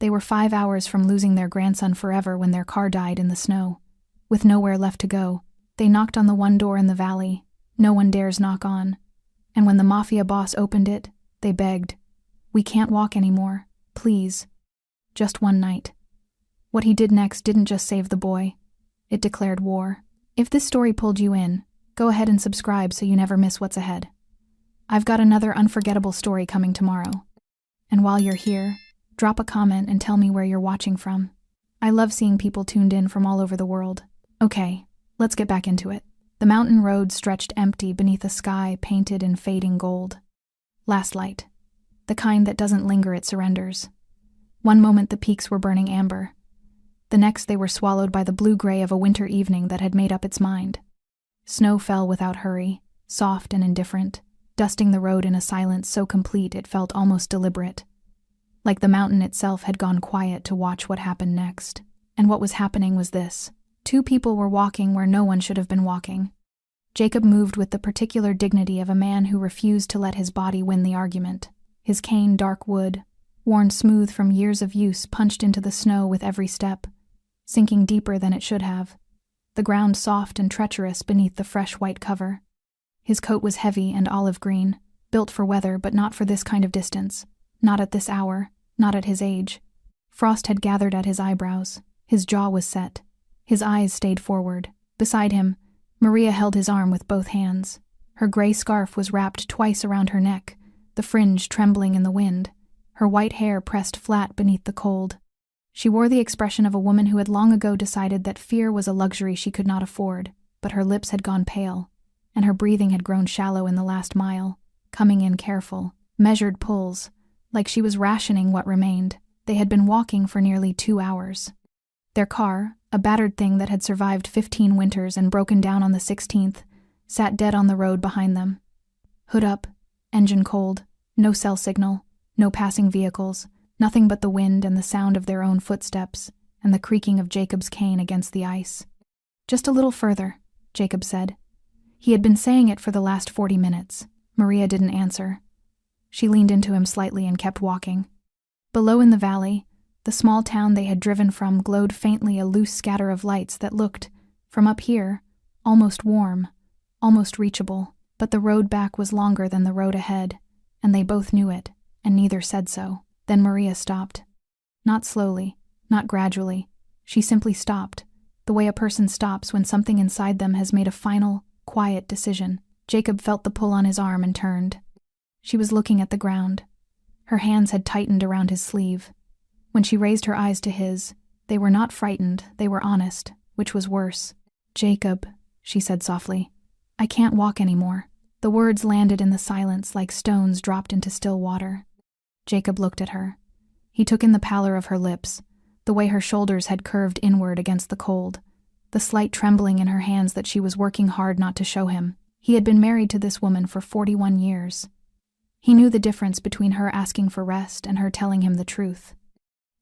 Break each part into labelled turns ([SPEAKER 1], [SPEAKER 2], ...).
[SPEAKER 1] They were 5 hours from losing their grandson forever when their car died in the snow. With nowhere left to go, they knocked on the one door in the valley no one dares knock on. And when the Mafia boss opened it, they begged, "We can't walk anymore, please." Just one night. What he did next didn't just save the boy. It declared war. If this story pulled you in, go ahead and subscribe so you never miss what's ahead. I've got another unforgettable story coming tomorrow. And while you're here, drop a comment and tell me where you're watching from. I love seeing people tuned in from all over the world. Okay, let's get back into it. The mountain road stretched empty beneath a sky painted in fading gold. Last light. The kind that doesn't linger, it surrenders. One moment the peaks were burning amber. The next they were swallowed by the blue-gray of a winter evening that had made up its mind. Snow fell without hurry, soft and indifferent, dusting the road in a silence so complete it felt almost deliberate. Like the mountain itself had gone quiet to watch what happened next. And what was happening was this. 2 people were walking where no one should have been walking. Jacob moved with the particular dignity of a man who refused to let his body win the argument. His cane, dark wood, worn smooth from years of use, punched into the snow with every step, sinking deeper than it should have. The ground soft and treacherous beneath the fresh white cover. His coat was heavy and olive green, built for weather but not for this kind of distance. Not at this hour, not at his age. Frost had gathered at his eyebrows. His jaw was set. His eyes stayed forward. Beside him, Maria held his arm with both hands. Her gray scarf was wrapped twice around her neck, the fringe trembling in the wind, her white hair pressed flat beneath the cold. She wore the expression of a woman who had long ago decided that fear was a luxury she could not afford, but her lips had gone pale, and her breathing had grown shallow in the last mile, coming in careful, measured pulls, like she was rationing what remained. They had been walking for nearly 2 hours. Their car, a battered thing that had survived 15 winters and broken down on the 16th, sat dead on the road behind them. Hood up, engine cold, no cell signal, no passing vehicles, nothing but the wind and the sound of their own footsteps and the creaking of Jacob's cane against the ice. "Just a little further," Jacob said. He had been saying it for the last 40 minutes. Maria didn't answer. She leaned into him slightly and kept walking. Below in the valley, the small town they had driven from glowed faintly a loose scatter of lights that looked, from up here, almost warm, almost reachable, but the road back was longer than the road ahead, and they both knew it, and neither said so. Then Maria stopped. Not slowly, not gradually. She simply stopped, the way a person stops when something inside them has made a final, quiet decision. Jacob felt the pull on his arm and turned. She was looking at the ground. Her hands had tightened around his sleeve. When she raised her eyes to his, they were not frightened, they were honest, which was worse. "Jacob," she said softly, "I can't walk anymore." The words landed in the silence like stones dropped into still water. Jacob looked at her. He took in the pallor of her lips, the way her shoulders had curved inward against the cold, the slight trembling in her hands that she was working hard not to show him. He had been married to this woman for 41 years. He knew the difference between her asking for rest and her telling him the truth.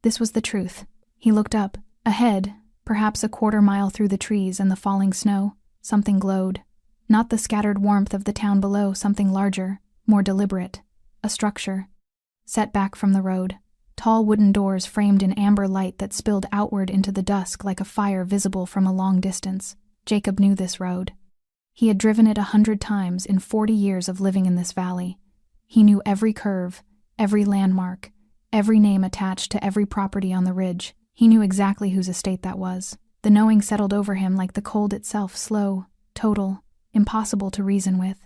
[SPEAKER 1] This was the truth. He looked up. Ahead, perhaps a quarter mile through the trees and the falling snow, something glowed. Not the scattered warmth of the town below, something larger, more deliberate. A structure. Set back from the road. Tall wooden doors framed in amber light that spilled outward into the dusk like a fire visible from a long distance. Jacob knew this road. He had driven it 100 times in 40 years of living in this valley. He knew every curve, every landmark, every name attached to every property on the ridge. He knew exactly whose estate that was. The knowing settled over him like the cold itself, slow, total, impossible to reason with.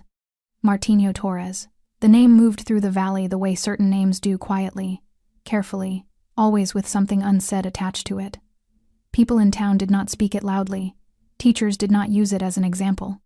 [SPEAKER 1] Martinho Torres. The name moved through the valley the way certain names do, quietly, carefully, always with something unsaid attached to it. People in town did not speak it loudly. Teachers did not use it as an example.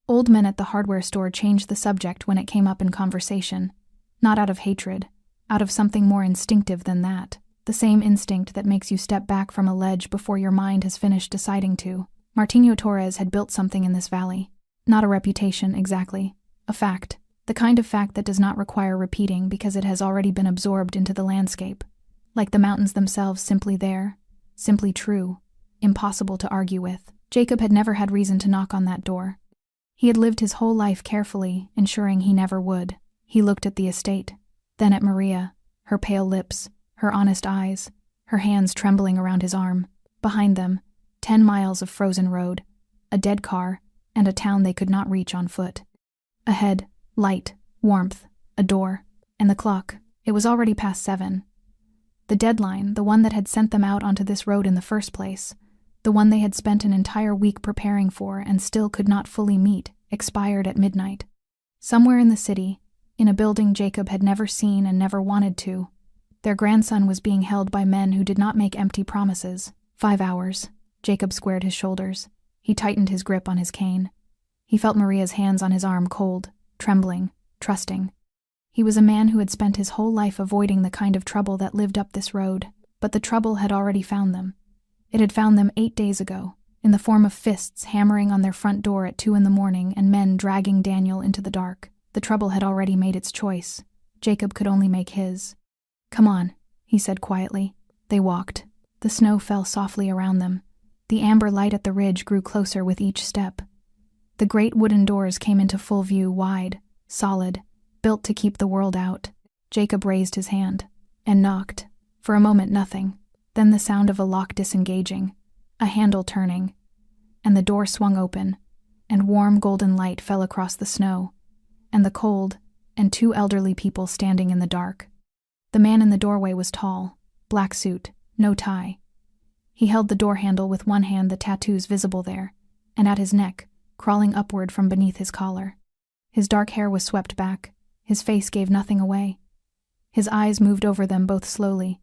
[SPEAKER 1] Old men at the hardware store changed the subject when it came up in conversation, not out of hatred, out of something more instinctive than that, the same instinct that makes you step back from a ledge before your mind has finished deciding to. Martinho Torres had built something in this valley. Not a reputation, exactly. A fact. The kind of fact that does not require repeating because it has already been absorbed into the landscape. Like the mountains themselves, simply there, simply true, impossible to argue with. Jacob had never had reason to knock on that door. He had lived his whole life carefully, ensuring he never would. He looked at the estate, then at Maria, her pale lips, her honest eyes, her hands trembling around his arm. Behind them, 10 miles of frozen road, a dead car, and a town they could not reach on foot. Ahead, light, warmth, a door, and the clock. It was already past 7. The deadline, the one that had sent them out onto this road in the first place, the one they had spent an entire week preparing for and still could not fully meet, expired at midnight. Somewhere in the city, in a building Jacob had never seen and never wanted to, their grandson was being held by men who did not make empty promises. 5 hours. Jacob squared his shoulders. He tightened his grip on his cane. He felt Maria's hands on his arm, cold, trembling, trusting. He was a man who had spent his whole life avoiding the kind of trouble that lived up this road, but the trouble had already found them. It had found them 8 days ago, in the form of fists hammering on their front door at 2 a.m. and men dragging Daniel into the dark. The trouble had already made its choice. Jacob could only make his. "Come on," he said quietly. They walked. The snow fell softly around them. The amber light at the ridge grew closer with each step. The great wooden doors came into full view, wide, solid, built to keep the world out. Jacob raised his hand and knocked. For a moment, nothing. Then the sound of a lock disengaging, a handle turning, and the door swung open, and warm golden light fell across the snow, and the cold, and 2 elderly people standing in the dark. The man in the doorway was tall, black suit, no tie. He held the door handle with one hand, the tattoos visible there, and at his neck, crawling upward from beneath his collar. His dark hair was swept back. His face gave nothing away. His eyes moved over them both slowly,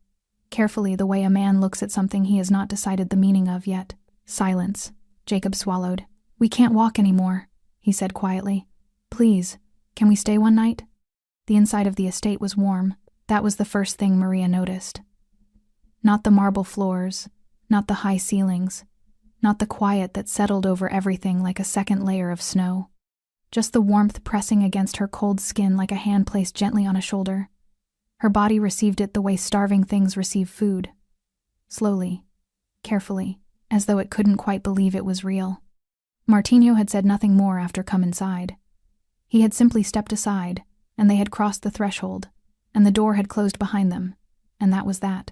[SPEAKER 1] carefully, the way a man looks at something he has not decided the meaning of yet. Silence. Jacob swallowed. "We can't walk anymore," he said quietly. "Please, can we stay one night?" The inside of the estate was warm. That was the first thing Maria noticed. Not the marble floors, not the high ceilings, not the quiet that settled over everything like a second layer of snow. Just the warmth pressing against her cold skin like a hand placed gently on a shoulder. Her body received it the way starving things receive food. Slowly, carefully, as though it couldn't quite believe it was real. Martinho had said nothing more after "come inside." He had simply stepped aside, and they had crossed the threshold, and the door had closed behind them, and that was that.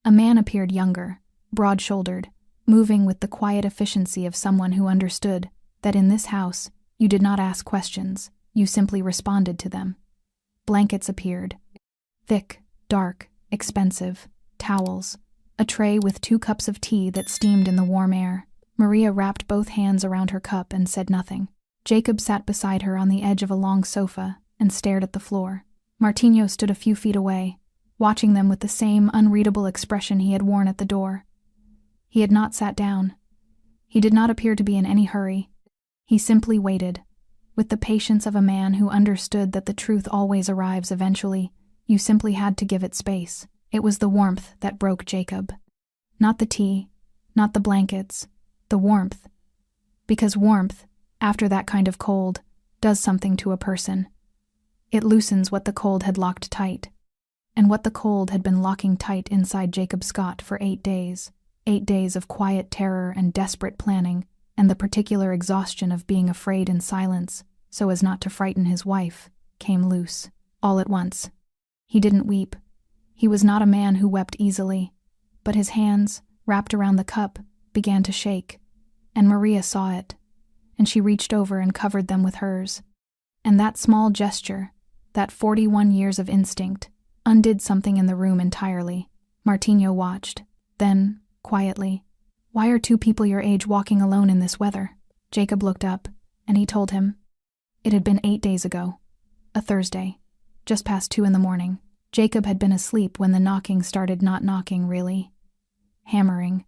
[SPEAKER 1] A man appeared, younger, broad-shouldered, moving with the quiet efficiency of someone who understood that in this house you did not ask questions, you simply responded to them. Blankets appeared. Thick, dark, expensive, towels, a tray with 2 cups of tea that steamed in the warm air. Maria wrapped both hands around her cup and said nothing. Jacob sat beside her on the edge of a long sofa and stared at the floor. Martinho stood a few feet away, watching them with the same unreadable expression he had worn at the door. He had not sat down. He did not appear to be in any hurry. He simply waited, with the patience of a man who understood that the truth always arrives eventually. You simply had to give it space. It was the warmth that broke Jacob. Not the tea, not the blankets, the warmth. Because warmth, after that kind of cold, does something to a person. It loosens what the cold had locked tight, and what the cold had been locking tight inside Jacob Scott for 8 days. 8 days of quiet terror and desperate planning, and the particular exhaustion of being afraid in silence, so as not to frighten his wife, came loose, all at once. He didn't weep. He was not a man who wept easily, but his hands, wrapped around the cup, began to shake, and Maria saw it, and she reached over and covered them with hers. And that small gesture, that 41 years of instinct, undid something in the room entirely. Martinho watched. Then, quietly, "Why are 2 people your age walking alone in this weather?" Jacob looked up, and he told him. It had been 8 days ago, a Thursday, just past 2 a.m. Jacob had been asleep when the knocking started, not knocking really. Hammering,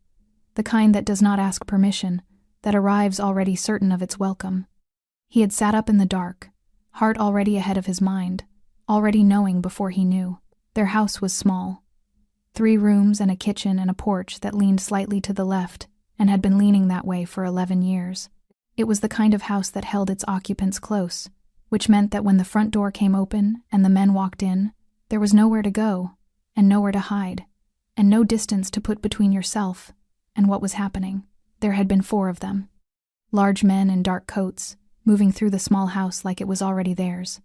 [SPEAKER 1] the kind that does not ask permission, that arrives already certain of its welcome. He had sat up in the dark, heart already ahead of his mind, already knowing before he knew. Their house was small. 3 rooms and a kitchen and a porch that leaned slightly to the left and had been leaning that way for 11 years. It was the kind of house that held its occupants close, which meant that when the front door came open and the men walked in, there was nowhere to go and nowhere to hide, and no distance to put between yourself and what was happening. There had been 4 of them. Large men in dark coats, moving through the small house like it was already theirs.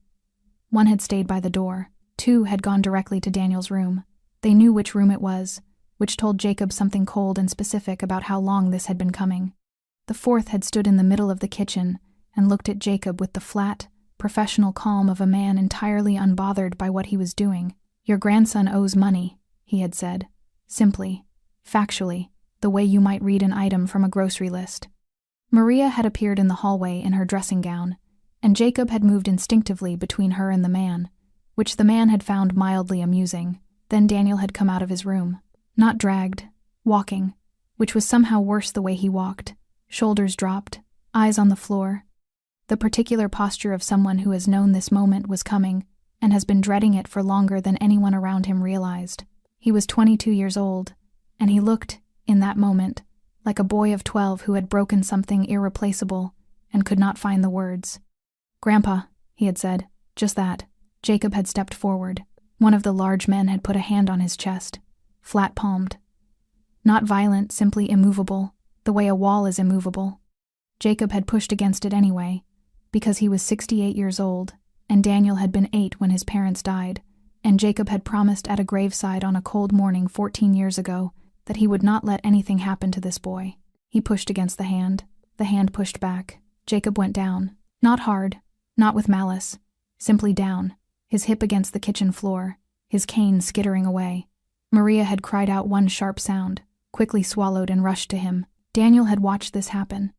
[SPEAKER 1] 1 had stayed by the door. 2 had gone directly to Daniel's room. They knew which room it was, which told Jacob something cold and specific about how long this had been coming. The fourth had stood in the middle of the kitchen and looked at Jacob with the flat, professional calm of a man entirely unbothered by what he was doing. "Your grandson owes money," he had said, simply, factually, the way you might read an item from a grocery list. Maria had appeared in the hallway in her dressing gown, and Jacob had moved instinctively between her and the man, which the man had found mildly amusing. Then Daniel had come out of his room, not dragged, walking, which was somehow worse the way he walked, shoulders dropped, eyes on the floor. The particular posture of someone who has known this moment was coming and has been dreading it for longer than anyone around him realized. He was 22 years old, and he looked, in that moment, like a boy of 12 who had broken something irreplaceable and could not find the words. "Grandpa," he had said, just that. Jacob had stepped forward. One of the large men had put a hand on his chest, flat-palmed. Not violent, simply immovable, the way a wall is immovable. Jacob had pushed against it anyway, because he was 68 years old, and Daniel had been 8 when his parents died, and Jacob had promised at a graveside on a cold morning 14 years ago that he would not let anything happen to this boy. He pushed against the hand pushed back. Jacob went down. Not hard, not with malice, simply down, his hip against the kitchen floor, his cane skittering away. Maria had cried out one sharp sound, quickly swallowed and rushed to him. Daniel had watched this happen.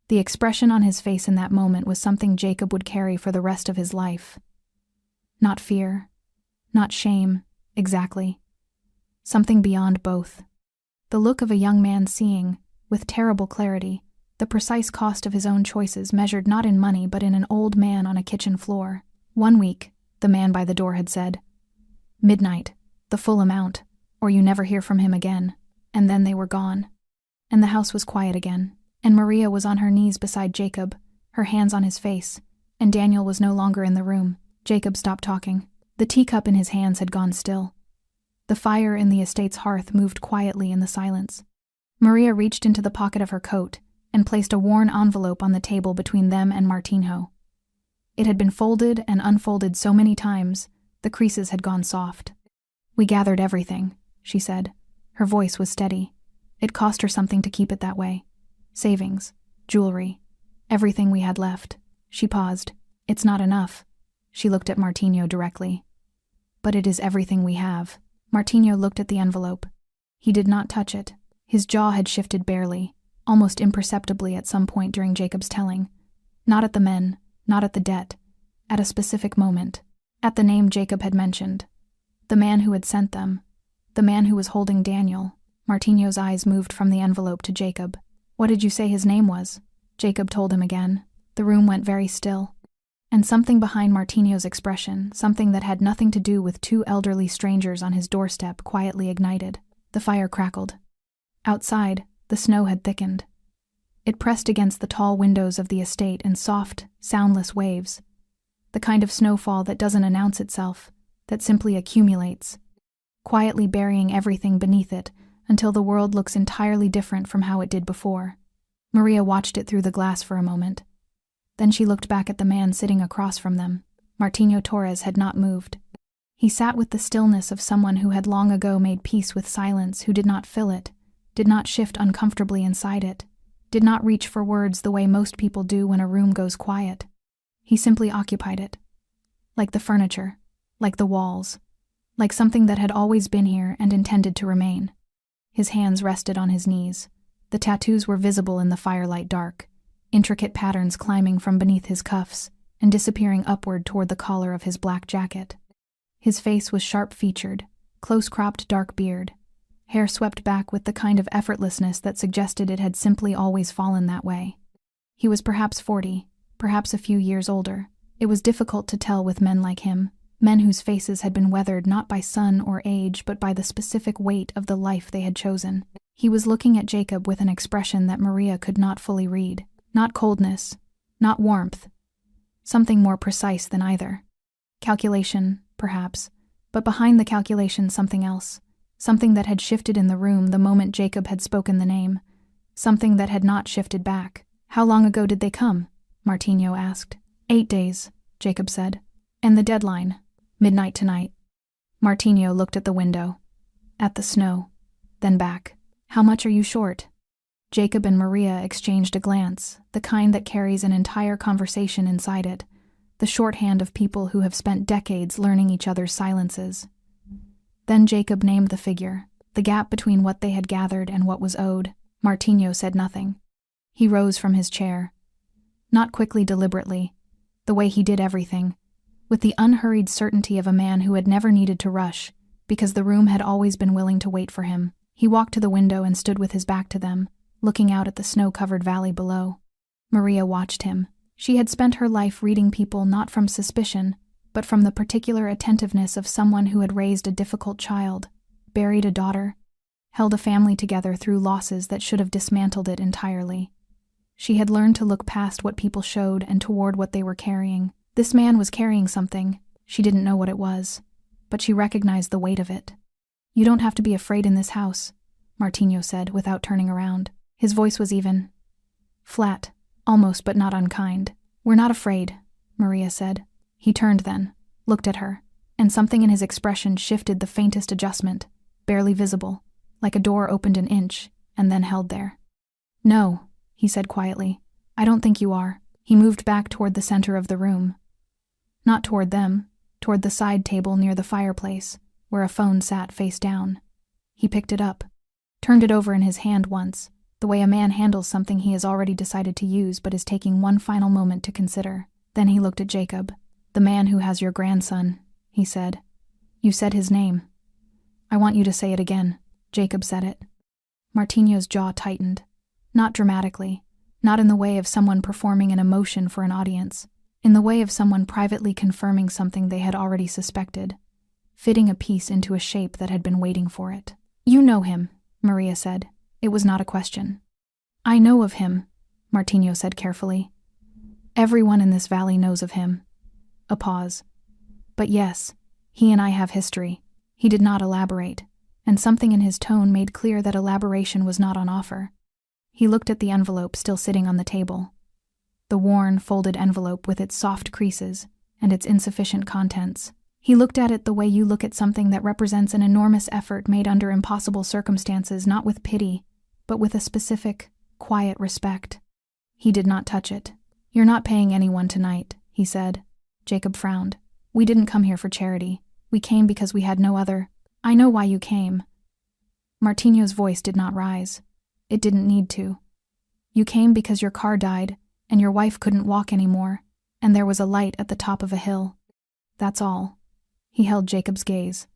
[SPEAKER 1] The expression on his face in that moment was something Jacob would carry for the rest of his life. Not fear, not shame, exactly. Something beyond both. The look of a young man seeing, with terrible clarity, the precise cost of his own choices measured not in money but in an old man on a kitchen floor. 1 week, the man by the door had said. Midnight, the full amount, or you never hear from him again. And then they were gone. And the house was quiet again, and Maria was on her knees beside Jacob, her hands on his face, and Daniel was no longer in the room. Jacob stopped talking. The teacup in his hands had gone still. The fire in the estate's hearth moved quietly in the silence. Maria reached into the pocket of her coat and placed a worn envelope on the table between them and Martinho. It had been folded and unfolded so many times, the creases had gone soft. "We gathered everything," she said. Her voice was steady. It cost her something to keep it that way. Savings, jewelry, everything we had left. She paused. "It's not enough." She looked at Martinho directly. "But it is everything we have." Martinho looked at the envelope. He did not touch it. His jaw had shifted barely, almost imperceptibly at some point during Jacob's telling. Not at the men, not at the debt, at a specific moment, at the name Jacob had mentioned. The man who had sent them, the man who was holding Daniel. Martinho's eyes moved from the envelope to Jacob. "What did you say his name was?" Jacob told him again. The room went very still. And something behind Martinho's expression, something that had nothing to do with 2 elderly strangers on his doorstep, quietly ignited. The fire crackled. Outside, the snow had thickened. It pressed against the tall windows of the estate in soft, soundless waves. The kind of snowfall that doesn't announce itself, that simply accumulates, quietly burying everything beneath it until the world looks entirely different from how it did before. Maria watched it through the glass for a moment. Then she looked back at the man sitting across from them. Martinho Torres had not moved. He sat with the stillness of someone who had long ago made peace with silence, who did not fill it, did not shift uncomfortably inside it, did not reach for words the way most people do when a room goes quiet. He simply occupied it. Like the furniture, like the walls, like something that had always been here and intended to remain. His hands rested on his knees. The tattoos were visible in the firelight dark, intricate patterns climbing from beneath his cuffs and disappearing upward toward the collar of his black jacket. His face was sharp-featured, close-cropped dark beard, hair swept back with the kind of effortlessness that suggested it had simply always fallen that way. He was perhaps 40, perhaps a few years older. It was difficult to tell with men like him, men whose faces had been weathered not by sun or age but by the specific weight of the life they had chosen. He was looking at Jacob with an expression that Maria could not fully read. Not coldness, not warmth. Something more precise than either. Calculation, perhaps, but behind the calculation something else. Something that had shifted in the room the moment Jacob had spoken the name. Something that had not shifted back. "How long ago did they come?" Martinho asked. 8 days, Jacob said. "And the deadline? Midnight tonight." Martinho looked at the window. At the snow. then back. "How much are you short?" Jacob and Maria exchanged a glance, the kind that carries an entire conversation inside it, the shorthand of people who have spent decades learning each other's silences. Then Jacob named the figure, the gap between what they had gathered and what was owed. Martinho said nothing. He rose from his chair. Not quickly, deliberately, the way he did everything, with the unhurried certainty of a man who had never needed to rush, because the room had always been willing to wait for him. He walked to the window and stood with his back to them, looking out at the snow-covered valley below. Maria watched him. She had spent her life reading people not from suspicion, but from the particular attentiveness of someone who had raised a difficult child, buried a daughter, held a family together through losses that should have dismantled it entirely. She had learned to look past what people showed and toward what they were carrying. This man was carrying something. She didn't know what it was, but she recognized the weight of it. "You don't have to be afraid in this house," Martinho said without turning around. His voice was even. Flat, almost but not unkind. "We're not afraid," Maria said. He turned then, looked at her, and something in his expression shifted the faintest adjustment, barely visible, like a door opened an inch and then held there. "No," he said quietly. "I don't think you are." He moved back toward the center of the room. Not toward them, toward the side table near the fireplace, where a phone sat face down. He picked it up, turned it over in his hand once, the way a man handles something he has already decided to use but is taking one final moment to consider. Then he looked at Jacob. "The man who has your grandson," he said. "You said his name." "I want you to say it again." Jacob said it. Martinho's jaw tightened. Not dramatically, not in the way of someone performing an emotion for an audience, in the way of someone privately confirming something they had already suspected, fitting a piece into a shape that had been waiting for it. "You know him," Maria said. It was not a question. "I know of him," Martinho said carefully. "Everyone in this valley knows of him." A pause. "But yes, he and I have history." He did not elaborate, and something in his tone made clear that elaboration was not on offer. He looked at the envelope still sitting on the table. The worn, folded envelope with its soft creases and its insufficient contents. He looked at it the way you look at something that represents an enormous effort made under impossible circumstances, not with pity, but with a specific, quiet respect. He did not touch it. "You're not paying anyone tonight," he said. Jacob frowned. "We didn't come here for charity. We came because we had no other." "I know why you came." Martinho's voice did not rise. It didn't need to. "You came because your car died, and your wife couldn't walk anymore, and there was a light at the top of a hill. That's all." He held Jacob's gaze.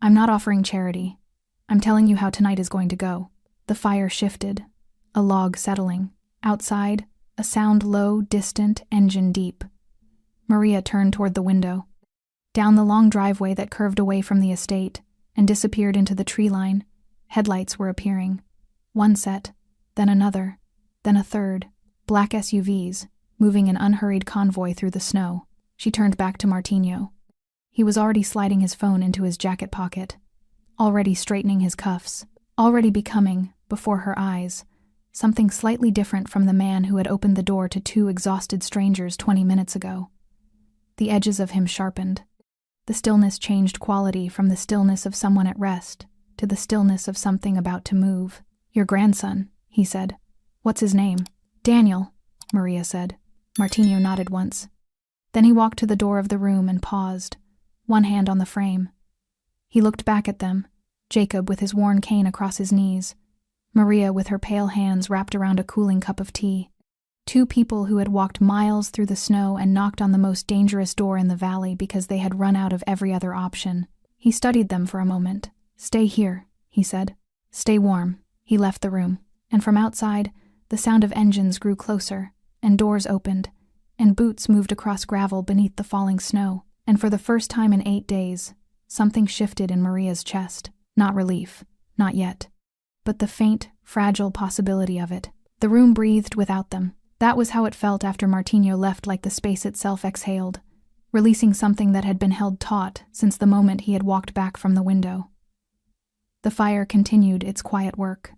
[SPEAKER 1] "I'm not offering charity. I'm telling you how tonight is going to go." The fire shifted, a log settling. Outside, a sound low, distant, engine deep. Maria turned toward the window. Down the long driveway that curved away from the estate and disappeared into the tree line, headlights were appearing. One set, then another, then a third. Black SUVs, moving in unhurried convoy through the snow. She turned back to Martinho. He was already sliding his phone into his jacket pocket, already straightening his cuffs, already becoming, before her eyes, something slightly different from the man who had opened the door to two exhausted strangers 20 minutes ago. The edges of him sharpened. The stillness changed quality from the stillness of someone at rest to the stillness of something about to move. "Your grandson," he said. "What's his name?" "Daniel," Maria said. Martinho nodded once. Then he walked to the door of the room and paused, one hand on the frame. He looked back at them, Jacob with his worn cane across his knees, Maria with her pale hands wrapped around a cooling cup of tea. Two people who had walked miles through the snow and knocked on the most dangerous door in the valley because they had run out of every other option. He studied them for a moment. "Stay here," he said. "Stay warm." He left the room, and from outside, the sound of engines grew closer, and doors opened, and boots moved across gravel beneath the falling snow. And for the first time in 8 days, something shifted in Maria's chest. Not relief, not yet, but the faint, fragile possibility of it. The room breathed without them. That was how it felt after Martinho left, like the space itself exhaled, releasing something that had been held taut since the moment he had walked back from the window. The fire continued its quiet work.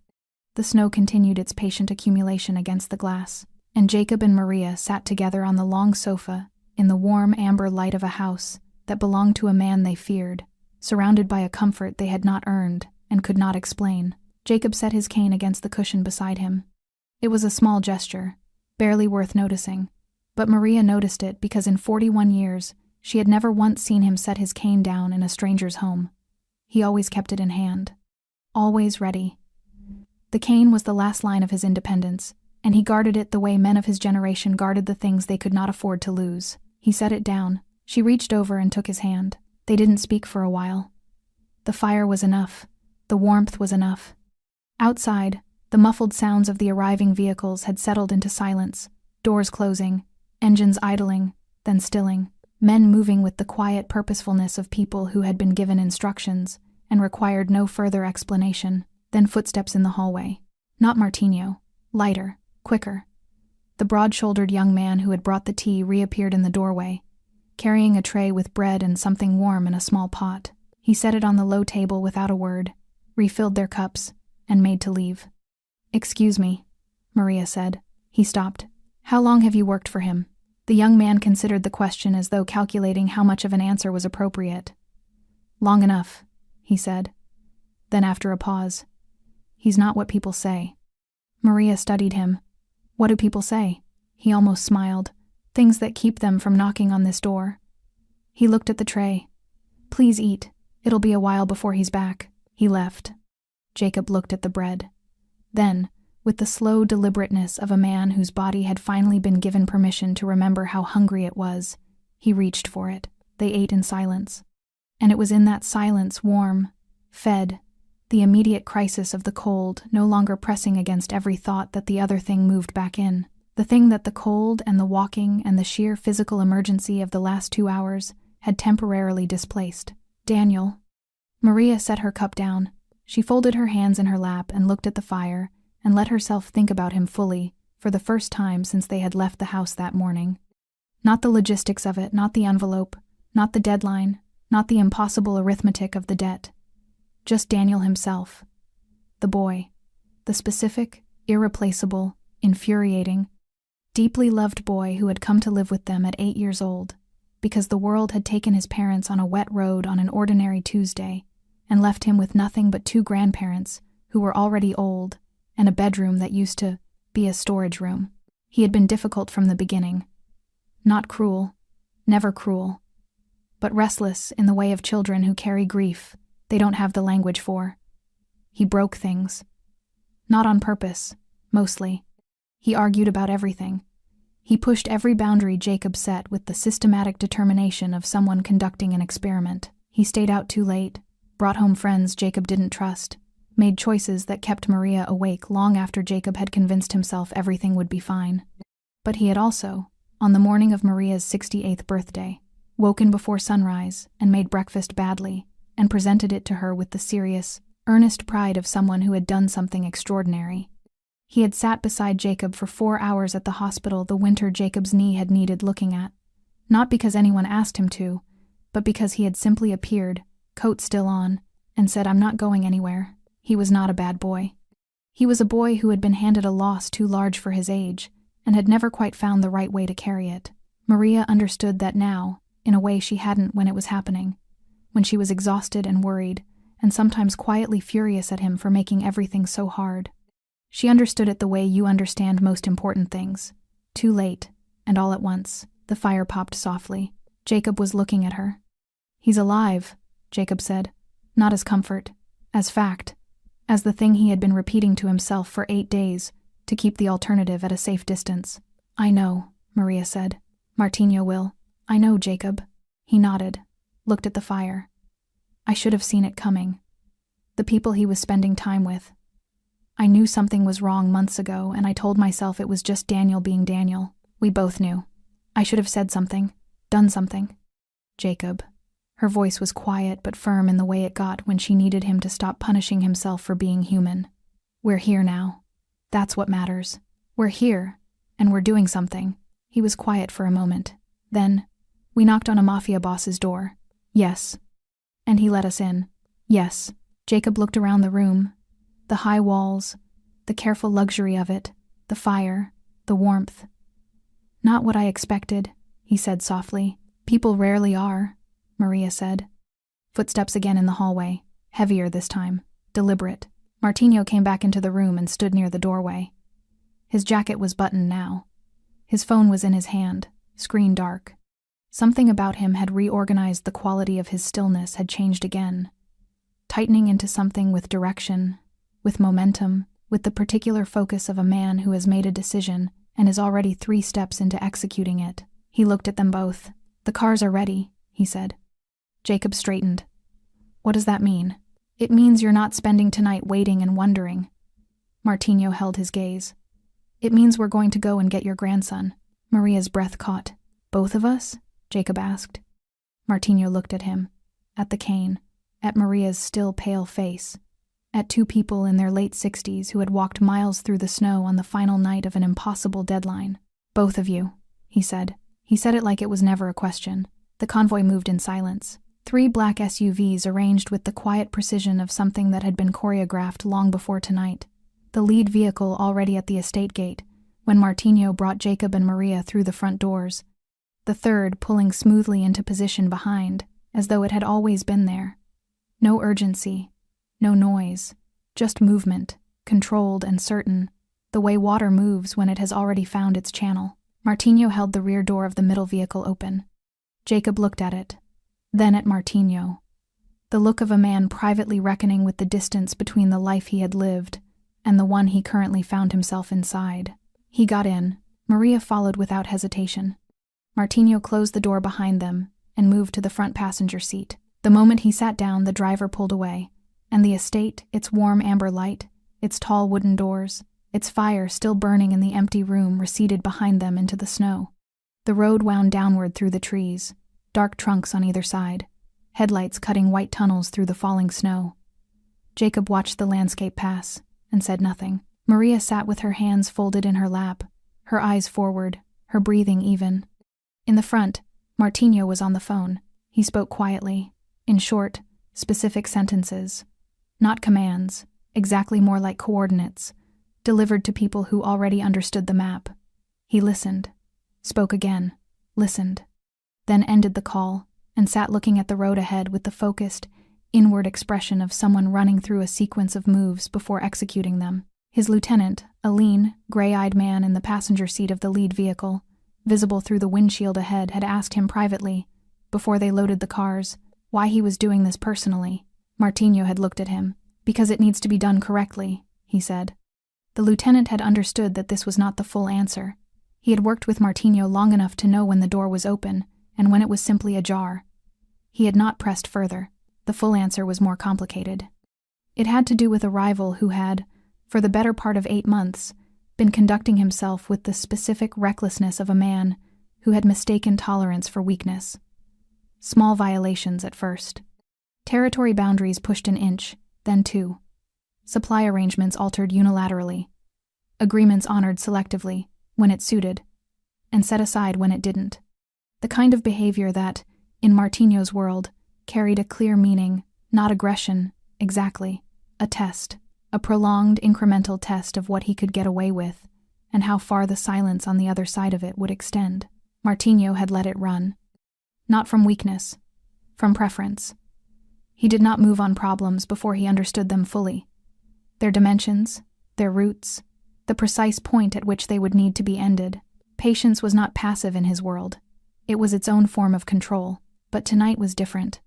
[SPEAKER 1] The snow continued its patient accumulation against the glass, and Jacob and Maria sat together on the long sofa in the warm amber light of a house that belonged to a man they feared, surrounded by a comfort they had not earned and could not explain. Jacob set his cane against the cushion beside him. It was a small gesture, barely worth noticing, but Maria noticed it because in 41 years, she had never once seen him set his cane down in a stranger's home. He always kept it in hand. Always ready. The cane was the last line of his independence, and he guarded it the way men of his generation guarded the things they could not afford to lose. He set it down. She reached over and took his hand. They didn't speak for a while. The fire was enough. The warmth was enough. Outside, the muffled sounds of the arriving vehicles had settled into silence, doors closing, engines idling, then stilling, men moving with the quiet purposefulness of people who had been given instructions and required no further explanation, then footsteps in the hallway. Not Martino. Lighter, quicker. The broad-shouldered young man who had brought the tea reappeared in the doorway, carrying a tray with bread and something warm in a small pot. He set it on the low table without a word, refilled their cups, and made to leave. "Excuse me," Maria said. He stopped. "How long have you worked for him?" The young man considered the question as though calculating how much of an answer was appropriate. "Long enough," he said. Then after a pause, "He's not what people say." Maria studied him. "What do people say?" He almost smiled. "Things that keep them from knocking on this door." He looked at the tray. "Please eat. It'll be a while before he's back." He left. Jacob looked at the bread. Then, with the slow deliberateness of a man whose body had finally been given permission to remember how hungry it was, he reached for it. They ate in silence. And it was in that silence, warm, fed, the immediate crisis of the cold no longer pressing against every thought, that the other thing moved back in. The thing that the cold and the walking and the sheer physical emergency of the last 2 hours had temporarily displaced. Daniel. Maria set her cup down. She folded her hands in her lap and looked at the fire and let herself think about him fully, for the first time since they had left the house that morning. Not the logistics of it, not the envelope, not the deadline, not the impossible arithmetic of the debt. Just Daniel himself. The boy. The specific, irreplaceable, infuriating, deeply loved boy who had come to live with them at 8 years old, because the world had taken his parents on a wet road on an ordinary Tuesday and left him with nothing but 2 grandparents who were already old and a bedroom that used to be a storage room. He had been difficult from the beginning. Not cruel, never cruel, but restless in the way of children who carry grief they don't have the language for. He broke things. Not on purpose, mostly. He argued about everything. He pushed every boundary Jacob set with the systematic determination of someone conducting an experiment. He stayed out too late, brought home friends Jacob didn't trust, made choices that kept Maria awake long after Jacob had convinced himself everything would be fine. But he had also, on the morning of Maria's 68th birthday, woken before sunrise and made breakfast badly and presented it to her with the serious, earnest pride of someone who had done something extraordinary. He had sat beside Jacob for 4 hours at the hospital the winter Jacob's knee had needed looking at, not because anyone asked him to, but because he had simply appeared, coat still on, and said, "I'm not going anywhere." He was not a bad boy. He was a boy who had been handed a loss too large for his age and had never quite found the right way to carry it. Maria understood that now, in a way she hadn't when it was happening, when she was exhausted and worried, and sometimes quietly furious at him for making everything so hard. She understood it the way you understand most important things. Too late, and all at once, the fire popped softly. Jacob was looking at her. "He's alive," Jacob said, not as comfort, as fact, as the thing he had been repeating to himself for 8 days, to keep the alternative at a safe distance. "I know," Maria said. "Martino will." "I know, Jacob." He nodded, looked at the fire. "I should have seen it coming. The people he was spending time with. I knew something was wrong months ago, and I told myself it was just Daniel being Daniel. We both knew. I should have said something, done something." "Jacob." Her voice was quiet but firm in the way it got when she needed him to stop punishing himself for being human. "We're here now. That's what matters. We're here, and we're doing something." He was quiet for a moment. Then, "We knocked on a Mafia boss's door." "Yes." "And he let us in." "Yes." Jacob looked around the room. The high walls, the careful luxury of it, the fire, the warmth. "Not what I expected," he said softly. "People rarely are," Maria said. Footsteps again in the hallway, heavier this time. deliberate. Martino came back into the room and stood near the doorway. His jacket was buttoned now. His phone was in his hand, screen dark. Something about him had reorganized. The quality of his stillness had changed again, tightening into something with direction, with momentum, with the particular focus of a man who has made a decision and is already 3 steps into executing it. He looked at them both. "The cars are ready," he said. Jacob straightened. "What does that mean?" "It means you're not spending tonight waiting and wondering." Martino held his gaze. "It means we're going to go and get your grandson." Maria's breath caught. "Both of us?" Jacob asked. Martino looked at him, at the cane, at Maria's still pale face, at 2 people in their late 60s who had walked miles through the snow on the final night of an impossible deadline. "Both of you," he said. He said it like it was never a question. The convoy moved in silence. 3 black SUVs arranged with the quiet precision of something that had been choreographed long before tonight. The lead vehicle already at the estate gate, when Martino brought Jacob and Maria through the front doors. The third pulling smoothly into position behind, as though it had always been there. No urgency, no noise, just movement, controlled and certain, the way water moves when it has already found its channel. Martino held the rear door of the middle vehicle open. Jacob looked at it, then at Martino. The look of a man privately reckoning with the distance between the life he had lived and the one he currently found himself inside. He got in. Maria followed without hesitation. Martino closed the door behind them and moved to the front passenger seat. The moment he sat down, the driver pulled away, and the estate, its warm amber light, its tall wooden doors, its fire still burning in the empty room, receded behind them into the snow. The road wound downward through the trees, dark trunks on either side, headlights cutting white tunnels through the falling snow. Jacob watched the landscape pass and said nothing. Maria sat with her hands folded in her lap, her eyes forward, her breathing even. In the front, Martino was on the phone. He spoke quietly, in short, specific sentences. Not commands, exactly more like coordinates, delivered to people who already understood the map. He listened, spoke again, listened, then ended the call and sat looking at the road ahead with the focused, inward expression of someone running through a sequence of moves before executing them. His lieutenant, a lean, gray-eyed man in the passenger seat of the lead vehicle, visible through the windshield ahead, had asked him privately, before they loaded the cars, why he was doing this personally. Martino had looked at him. "Because it needs to be done correctly," he said. The lieutenant had understood that this was not the full answer. He had worked with Martino long enough to know when the door was open and when it was simply ajar. He had not pressed further. The full answer was more complicated. It had to do with a rival who had, for the better part of 8 months, been conducting himself with the specific recklessness of a man who had mistaken tolerance for weakness. Small violations at first. Territory boundaries pushed 1 inch, then 2. Supply arrangements altered unilaterally. Agreements honored selectively, when it suited, and set aside when it didn't. The kind of behavior that, in Martino's world, carried a clear meaning, not aggression, exactly, a test, a prolonged incremental test of what he could get away with, and how far the silence on the other side of it would extend. Martino had let it run. Not from weakness, from preference. He did not move on problems before he understood them fully. Their dimensions, their roots, the precise point at which they would need to be ended. Patience was not passive in his world. It was its own form of control, but tonight was different.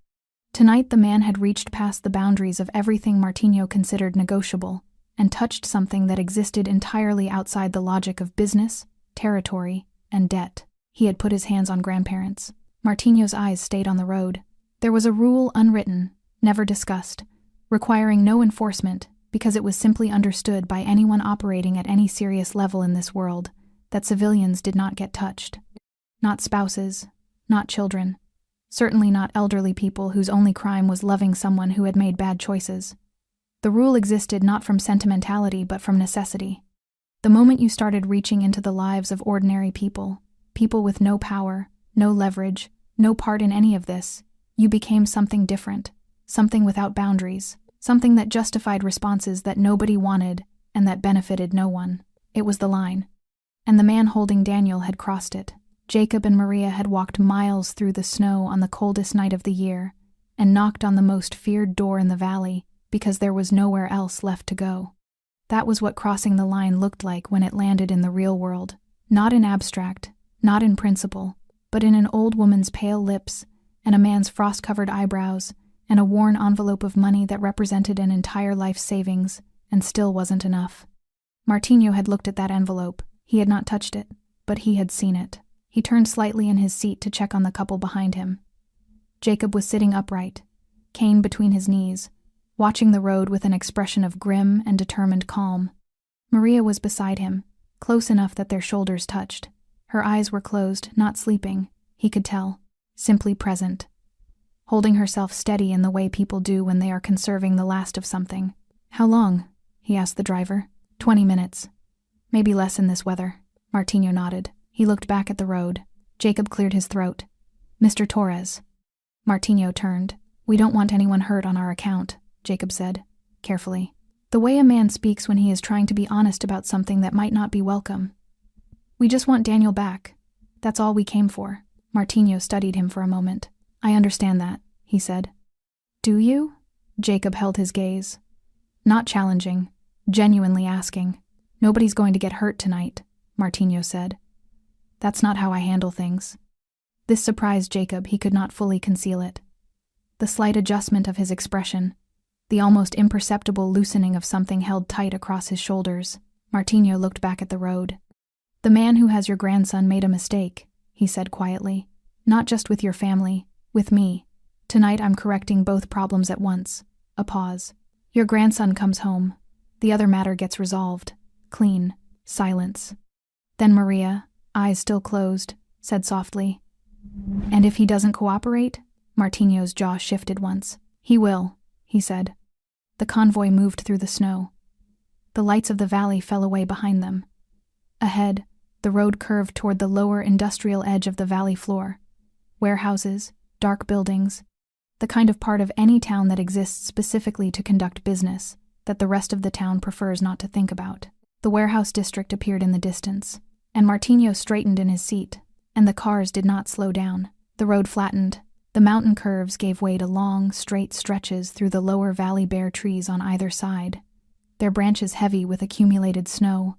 [SPEAKER 1] Tonight the man had reached past the boundaries of everything Martino considered negotiable, and touched something that existed entirely outside the logic of business, territory, and debt. He had put his hands on grandparents. Martino's eyes stayed on the road. There was a rule unwritten, never discussed, requiring no enforcement because it was simply understood by anyone operating at any serious level in this world that civilians did not get touched. Not spouses, not children, certainly not elderly people whose only crime was loving someone who had made bad choices. The rule existed not from sentimentality but from necessity. The moment you started reaching into the lives of ordinary people, people with no power, no leverage, no part in any of this, you became something different, something without boundaries, something that justified responses that nobody wanted and that benefited no one. It was the line. And the man holding Daniel had crossed it. Jacob and Maria had walked miles through the snow on the coldest night of the year and knocked on the most feared door in the valley because there was nowhere else left to go. That was what crossing the line looked like when it landed in the real world. Not in abstract, not in principle, but in an old woman's pale lips, and a man's frost-covered eyebrows, and a worn envelope of money that represented an entire life's savings, and still wasn't enough. Martinho had looked at that envelope. He had not touched it, but he had seen it. He turned slightly in his seat to check on the couple behind him. Jacob was sitting upright, cane between his knees, watching the road with an expression of grim and determined calm. Maria was beside him, close enough that their shoulders touched. Her eyes were closed, not sleeping, he could tell, simply present, holding herself steady in the way people do when they are conserving the last of something. "How long?" he asked the driver. 20 minutes. Maybe less in this weather. Martinho nodded. He looked back at the road. Jacob cleared his throat. "Mr. Torres." Martinho turned. "We don't want anyone hurt on our account," Jacob said, carefully. The way a man speaks when he is trying to be honest about something that might not be welcome. "We just want Daniel back. That's all we came for." Martinho studied him for a moment. "I understand that," he said. "Do you?" Jacob held his gaze. Not challenging, genuinely asking. "Nobody's going to get hurt tonight," Martinho said. "That's not how I handle things." This surprised Jacob. He could not fully conceal it. The slight adjustment of his expression, the almost imperceptible loosening of something held tight across his shoulders. Martinho looked back at the road. "The man who has your grandson made a mistake," he said quietly. "Not just with your family, with me. Tonight I'm correcting both problems at once." A pause. "Your grandson comes home. The other matter gets resolved. Clean." Silence. Then Maria, eyes still closed, said softly, "And if he doesn't cooperate?" Martinho's jaw shifted once. "He will," he said. The convoy moved through the snow. The lights of the valley fell away behind them. Ahead, the road curved toward the lower industrial edge of the valley floor. Warehouses, dark buildings, the kind of part of any town that exists specifically to conduct business, that the rest of the town prefers not to think about. The warehouse district appeared in the distance, and Martinho straightened in his seat, and the cars did not slow down. The road flattened. The mountain curves gave way to long, straight stretches through the lower valley, bare trees on either side, their branches heavy with accumulated snow,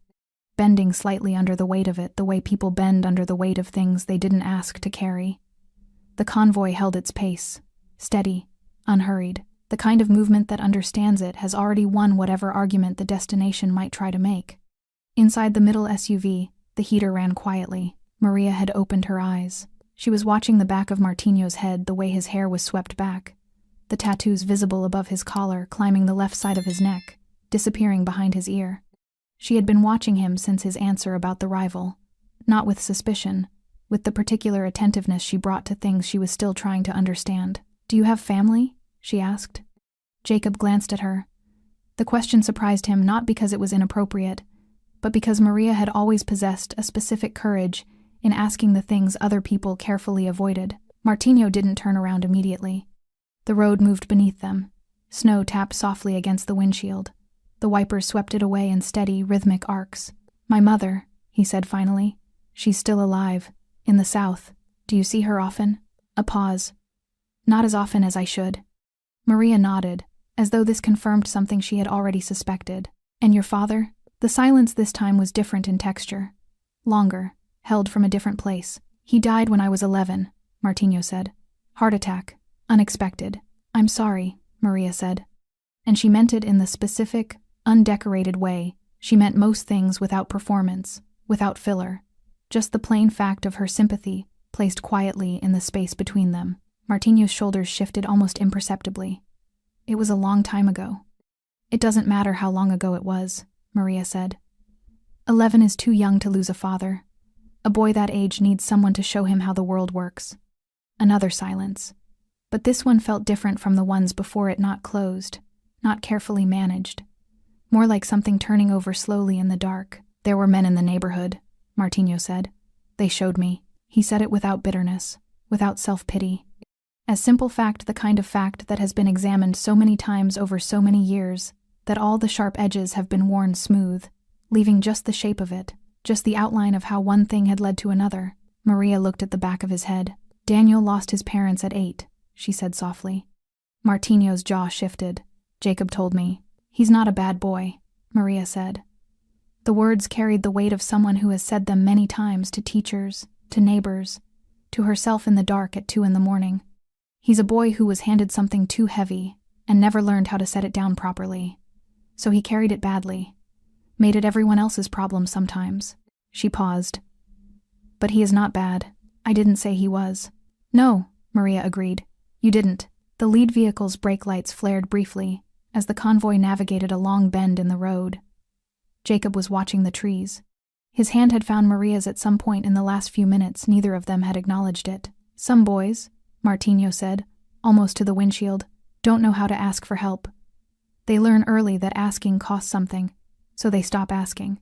[SPEAKER 1] bending slightly under the weight of it, the way people bend under the weight of things they didn't ask to carry. The convoy held its pace, steady, unhurried. The kind of movement that understands it has already won whatever argument the destination might try to make. Inside the middle SUV, the heater ran quietly. Maria had opened her eyes. She was watching the back of Martinho's head, the way his hair was swept back, the tattoos visible above his collar, climbing the left side of his neck, disappearing behind his ear. She had been watching him since his answer about the rival, not with suspicion, with the particular attentiveness she brought to things she was still trying to understand. "Do you have family?" she asked. Jacob glanced at her. The question surprised him not because it was inappropriate, but because Maria had always possessed a specific courage in asking the things other people carefully avoided. Martinho didn't turn around immediately. The road moved beneath them. Snow tapped softly against the windshield. The wipers swept it away in steady, rhythmic arcs. "My mother," he said finally. "She's still alive. In the south. Do you see her often?" A pause. "Not as often as I should." Maria nodded, as though this confirmed something she had already suspected. "And your father?" The silence this time was different in texture. Longer, held from a different place. "He died when I was 11, Martinho said. "Heart attack. Unexpected." "I'm sorry," Maria said. And she meant it in the specific, undecorated way she meant most things, without performance, without filler. Just the plain fact of her sympathy, placed quietly in the space between them. Martinho's shoulders shifted almost imperceptibly. "It was a long time ago." "It doesn't matter how long ago it was," Maria said. 11 is too young to lose a father. A boy that age needs someone to show him how the world works." Another silence. But this one felt different from the ones before it, not closed, not carefully managed. More like something turning over slowly in the dark. "There were men in the neighborhood," Martinho said. "They showed me." He said it without bitterness, without self-pity. As simple fact, the kind of fact that has been examined so many times over so many years, that all the sharp edges have been worn smooth, leaving just the shape of it, just the outline of how one thing had led to another. Maria looked at the back of his head. "Daniel lost his parents at 8, she said softly. Martinho's jaw shifted. Jacob told me. He's not a bad boy, Maria said. The words carried the weight of someone who has said them many times to teachers, to neighbors, to herself in the dark at 2 a.m. He's a boy who was handed something too heavy and never learned how to set it down properly. So he carried it badly. Made it everyone else's problem sometimes. She paused. But he is not bad. I didn't say he was. No, Maria agreed. You didn't. The lead vehicle's brake lights flared briefly as the convoy navigated a long bend in the road. Jacob was watching the trees. His hand had found Maria's at some point in the last few minutes. Neither of them had acknowledged it. Some boys, Martino said, almost to the windshield, don't know how to ask for help. They learn early that asking costs something, so they stop asking.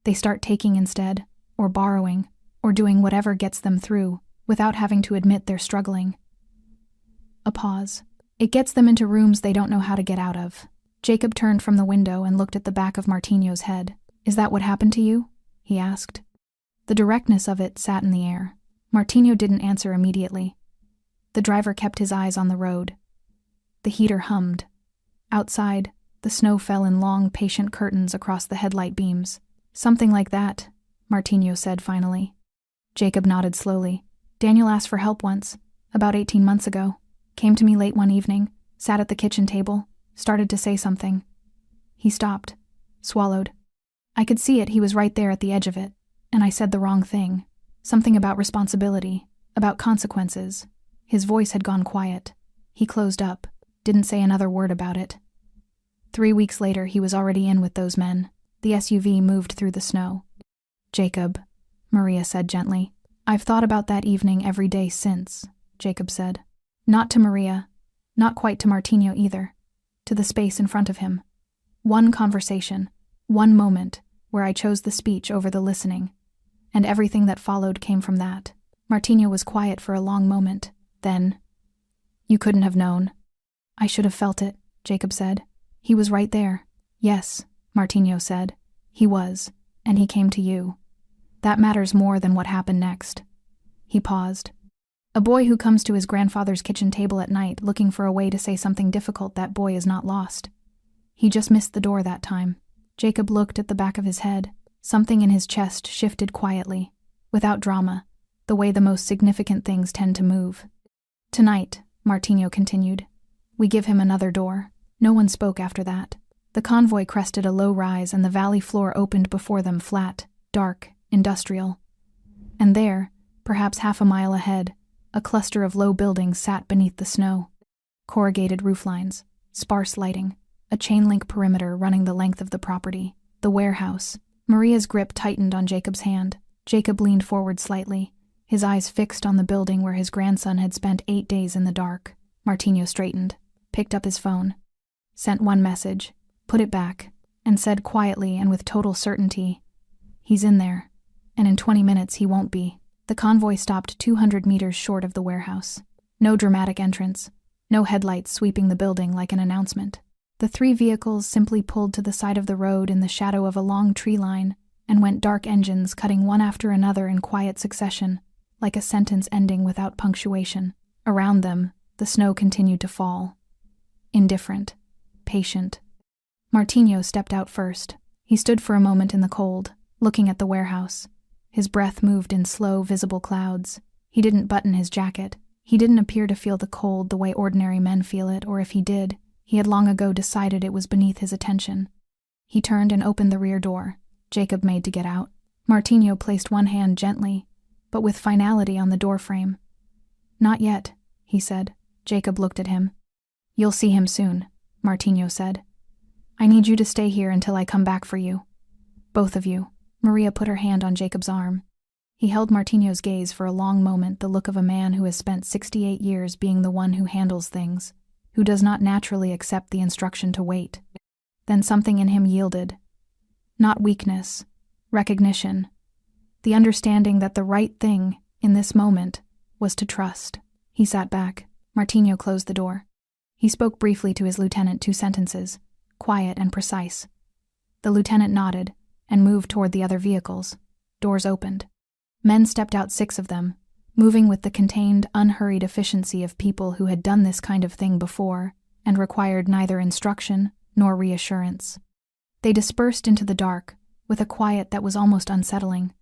[SPEAKER 1] They start taking instead, or borrowing, or doing whatever gets them through, without having to admit they're struggling. A pause. It gets them into rooms they don't know how to get out of. Jacob turned from the window and looked at the back of Martino's head. Is that what happened to you? He asked. The directness of it sat in the air. Martino didn't answer immediately. The driver kept his eyes on the road. The heater hummed. Outside, the snow fell in long, patient curtains across the headlight beams. Something like that, Martino said finally. Jacob nodded slowly. Daniel asked for help once, about 18 months ago. Came to me late one evening, sat at the kitchen table, started to say something. He stopped, swallowed. I could see it, he was right there at the edge of it, and I said the wrong thing. Something about responsibility, about consequences. His voice had gone quiet. He closed up, didn't say another word about it. 3 weeks later, he was already in with those men. The SUV moved through the snow. Jacob, Maria said gently. I've thought about that evening every day since, Jacob said. Not to Maria, not quite to Martino either, to the space in front of him. One conversation, one moment, where I chose the speech over the listening, and everything that followed came from that. Martino was quiet for a long moment. Then, you couldn't have known. I should have felt it, Jacob said. He was right there. Yes, Martino said. He was, and he came to you. That matters more than what happened next. He paused. A boy who comes to his grandfather's kitchen table at night looking for a way to say something difficult, that boy is not lost. He just missed the door that time. Jacob looked at the back of his head. Something in his chest shifted quietly, without drama, the way the most significant things tend to move. Tonight, Martino continued, we give him another door. No one spoke after that. The convoy crested a low rise and the valley floor opened before them, flat, dark, industrial. And there, perhaps half a mile ahead, a cluster of low buildings sat beneath the snow. Corrugated rooflines, sparse lighting, a chain-link perimeter running the length of the property. The warehouse. Maria's grip tightened on Jacob's hand. Jacob leaned forward slightly, his eyes fixed on the building where his grandson had spent 8 days in the dark. Martino straightened, picked up his phone, sent one message, put it back, and said quietly and with total certainty, he's in there, and in 20 minutes he won't be. The convoy stopped 200 meters short of the warehouse. No dramatic entrance, no headlights sweeping the building like an announcement. The 3 vehicles simply pulled to the side of the road in the shadow of a long tree line and went dark, engines cutting one after another in quiet succession, like a sentence ending without punctuation. Around them, the snow continued to fall. Indifferent, patient. Martino stepped out first. He stood for a moment in the cold, looking at the warehouse. His breath moved in slow, visible clouds. He didn't button his jacket. He didn't appear to feel the cold the way ordinary men feel it, or if he did, he had long ago decided it was beneath his attention. He turned and opened the rear door. Jacob made to get out. Martino placed one hand gently, but with finality on the doorframe. Not yet, he said. Jacob looked at him. You'll see him soon, Martino said. I need you to stay here until I come back for you. Both of you. Maria put her hand on Jacob's arm. He held Martino's gaze for a long moment, the look of a man who has spent 68 years being the one who handles things, who does not naturally accept the instruction to wait. Then something in him yielded. Not weakness, recognition. The understanding that the right thing, in this moment, was to trust. He sat back. Martino closed the door. He spoke briefly to his lieutenant, 2 sentences, quiet and precise. The lieutenant nodded and moved toward the other vehicles. Doors opened. Men stepped out, 6 of them, moving with the contained, unhurried efficiency of people who had done this kind of thing before and required neither instruction nor reassurance. They dispersed into the dark, with a quiet that was almost unsettling,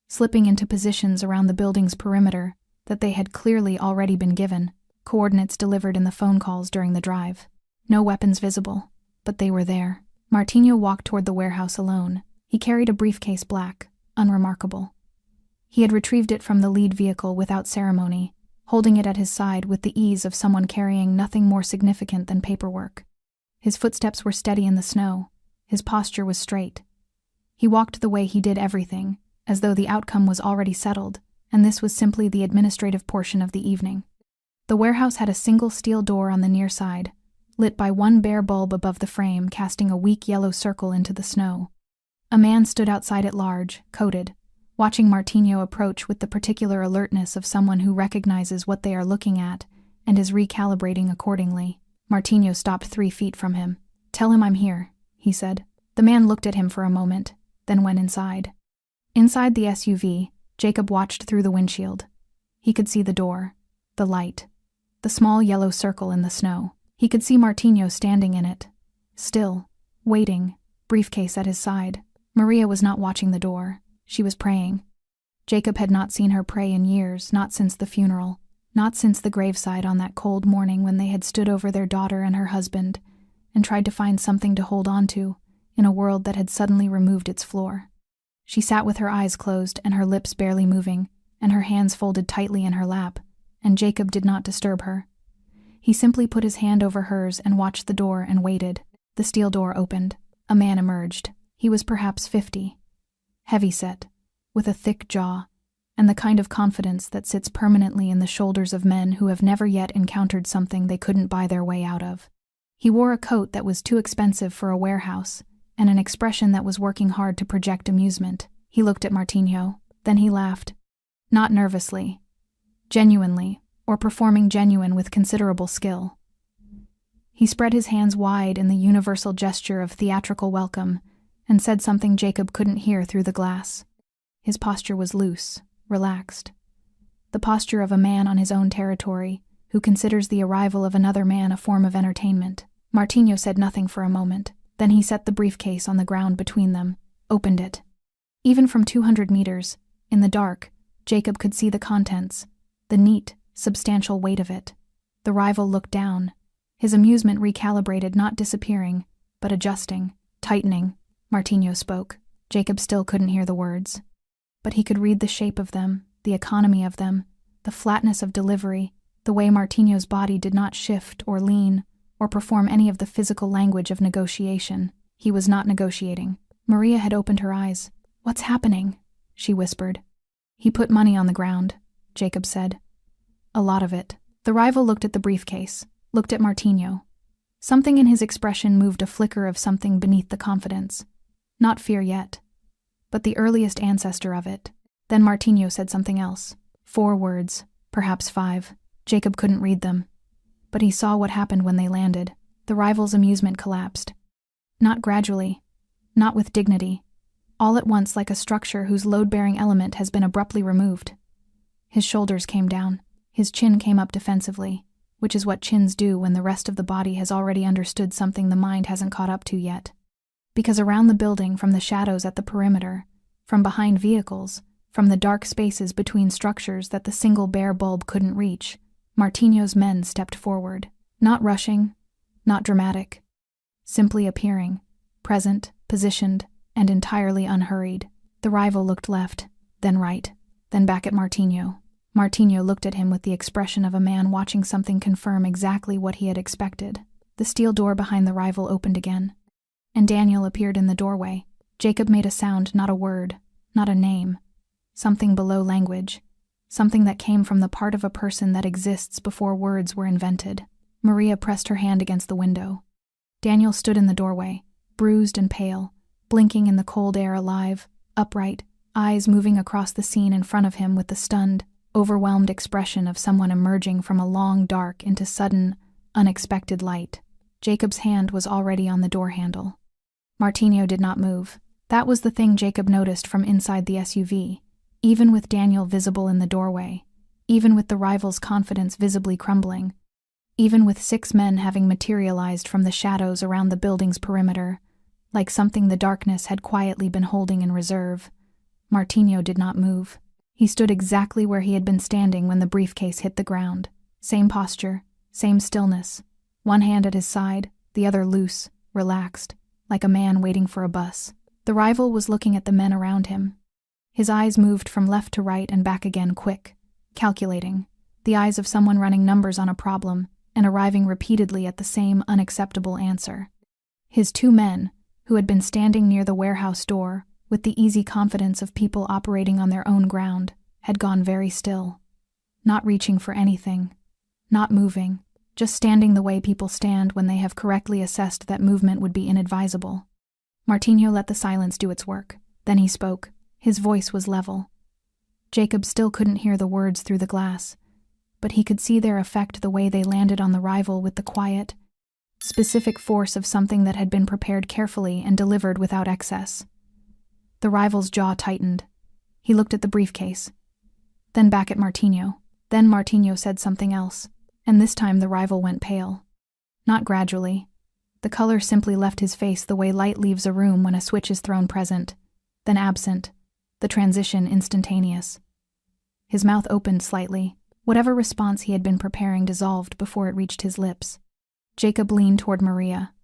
[SPEAKER 1] slipping into positions around the building's perimeter that they had clearly already been given, coordinates delivered in the phone calls during the drive. No weapons visible, but they were there. Martinho walked toward the warehouse alone. He carried a briefcase, black, unremarkable. He had retrieved it from the lead vehicle without ceremony, holding it at his side with the ease of someone carrying nothing more significant than paperwork. His footsteps were steady in the snow. His posture was straight. He walked the way he did everything, as though the outcome was already settled, and this was simply the administrative portion of the evening. The warehouse had a single steel door on the near side, lit by one bare bulb above the frame, casting a weak yellow circle into the snow. A man stood outside it, large, coated, watching Martinho approach with the particular alertness of someone who recognizes what they are looking at and is recalibrating accordingly. Martinho stopped 3 feet from him. "Tell him I'm here," he said. The man looked at him for a moment, then went inside. Inside the SUV, Jacob watched through the windshield. He could see the door, the light, the small yellow circle in the snow. He could see Martinho standing in it, still, waiting, briefcase at his side. Maria was not watching the door. She was praying. Jacob had not seen her pray in years, not since the funeral, not since the graveside on that cold morning when they had stood over their daughter and her husband and tried to find something to hold on to in a world that had suddenly removed its floor. She sat with her eyes closed and her lips barely moving, and her hands folded tightly in her lap, and Jacob did not disturb her. He simply put his hand over hers and watched the door and waited. The steel door opened. A man emerged. He was perhaps 50. Heavy-set, with a thick jaw, and the kind of confidence that sits permanently in the shoulders of men who have never yet encountered something they couldn't buy their way out of. He wore a coat that was too expensive for a warehouse, and an expression that was working hard to project amusement. He looked at Martinho, then he laughed. Not nervously, genuinely, or performing genuine with considerable skill. He spread his hands wide in the universal gesture of theatrical welcome and said something Jacob couldn't hear through the glass. His posture was loose, relaxed. The posture of a man on his own territory who considers the arrival of another man a form of entertainment. Martinho said nothing for a moment. Then he set the briefcase on the ground between them, opened it. Even from 200 meters, in the dark, Jacob could see the contents, the neat, substantial weight of it. The rival looked down, his amusement recalibrated, not disappearing, but adjusting, tightening. Martinho spoke. Jacob still couldn't hear the words. But he could read the shape of them, the economy of them, the flatness of delivery, the way Martinho's body did not shift or lean or perform any of the physical language of negotiation. He was not negotiating. Maria had opened her eyes. "What's happening?" she whispered. "He put money on the ground," Jacob said. "A lot of it." The rival looked at the briefcase, looked at Martinho. Something in his expression moved a flicker of something beneath the confidence. Not fear yet, but the earliest ancestor of it. Then Martinho said something else. 4 words, perhaps 5. Jacob couldn't read them. But he saw what happened when they landed. The rival's amusement collapsed. Not gradually, not with dignity. All at once, like a structure whose load-bearing element has been abruptly removed. His shoulders came down. His chin came up defensively, which is what chins do when the rest of the body has already understood something the mind hasn't caught up to yet. Because around the building, from the shadows at the perimeter, from behind vehicles, from the dark spaces between structures that the single bare bulb couldn't reach, Martinho's men stepped forward. Not rushing, not dramatic. Simply appearing, present, positioned, and entirely unhurried. The rival looked left, then right, then back at Martinho. Martinho looked at him with the expression of a man watching something confirm exactly what he had expected. The steel door behind the rival opened again, and Daniel appeared in the doorway. Jacob made a sound, not a word, not a name. Something below language. Something that came from the part of a person that exists before words were invented. Maria pressed her hand against the window. Daniel stood in the doorway, bruised and pale, blinking in the cold air, alive, upright, eyes moving across the scene in front of him with the stunned, overwhelmed expression of someone emerging from a long dark into sudden, unexpected light. Jacob's hand was already on the door handle. Martinho did not move. That was the thing Jacob noticed from inside the SUV, even with Daniel visible in the doorway, even with the rival's confidence visibly crumbling, even with 6 men having materialized from the shadows around the building's perimeter, like something the darkness had quietly been holding in reserve. Martinho did not move. He stood exactly where he had been standing when the briefcase hit the ground. Same posture, same stillness. One hand at his side, the other loose, relaxed, like a man waiting for a bus. The rival was looking at the men around him. His eyes moved from left to right and back again, quick, calculating, the eyes of someone running numbers on a problem and arriving repeatedly at the same unacceptable answer. His 2 men, who had been standing near the warehouse door, with the easy confidence of people operating on their own ground, had gone very still, not reaching for anything, not moving, just standing the way people stand when they have correctly assessed that movement would be inadvisable. Martinho let the silence do its work. Then he spoke. His voice was level. Jacob still couldn't hear the words through the glass, but he could see their effect the way they landed on the rival with the quiet, specific force of something that had been prepared carefully and delivered without excess. The rival's jaw tightened. He looked at the briefcase, then back at Martinho. Then Martinho said something else, and this time the rival went pale. Not gradually. The color simply left his face the way light leaves a room when a switch is thrown present, then absent, the transition instantaneous. His mouth opened slightly. Whatever response he had been preparing dissolved before it reached his lips. Jacob leaned toward Maria.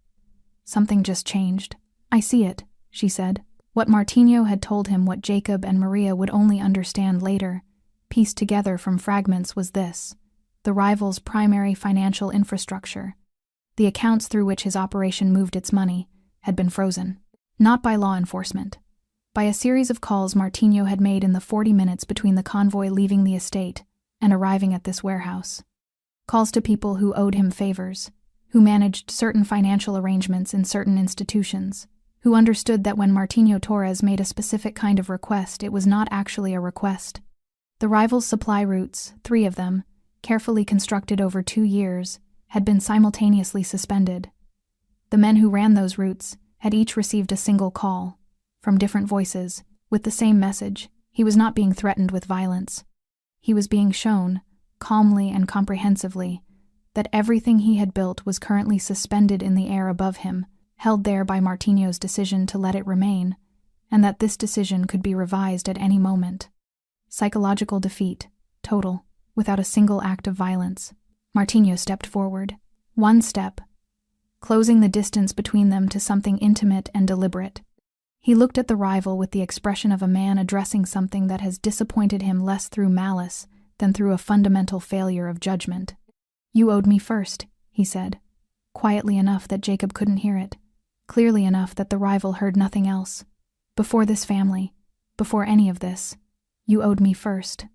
[SPEAKER 1] Something just changed. I see it, she said. What Martinho had told him, what Jacob and Maria would only understand later, pieced together from fragments, was this: the rival's primary financial infrastructure, the accounts through which his operation moved its money, had been frozen. Not by law enforcement. By a series of calls Martinho had made in the 40 minutes between the convoy leaving the estate and arriving at this warehouse. Calls to people who owed him favors, who managed certain financial arrangements in certain institutions, who understood that when Martinho Torres made a specific kind of request, it was not actually a request. The rival's supply routes, 3 of them, carefully constructed over 2 years, had been simultaneously suspended. The men who ran those routes had each received a single call, from different voices, with the same message. He was not being threatened with violence. He was being shown, calmly and comprehensively, that everything he had built was currently suspended in the air above him, held there by Martinho's decision to let it remain, and that this decision could be revised at any moment. Psychological defeat, total, without a single act of violence. Martinho stepped forward. 1 step, closing the distance between them to something intimate and deliberate. He looked at the rival with the expression of a man addressing something that has disappointed him less through malice than through a fundamental failure of judgment. You owed me first, he said, quietly enough that Jacob couldn't hear it, clearly enough that the rival heard nothing else. Before this family, before any of this, you owed me first.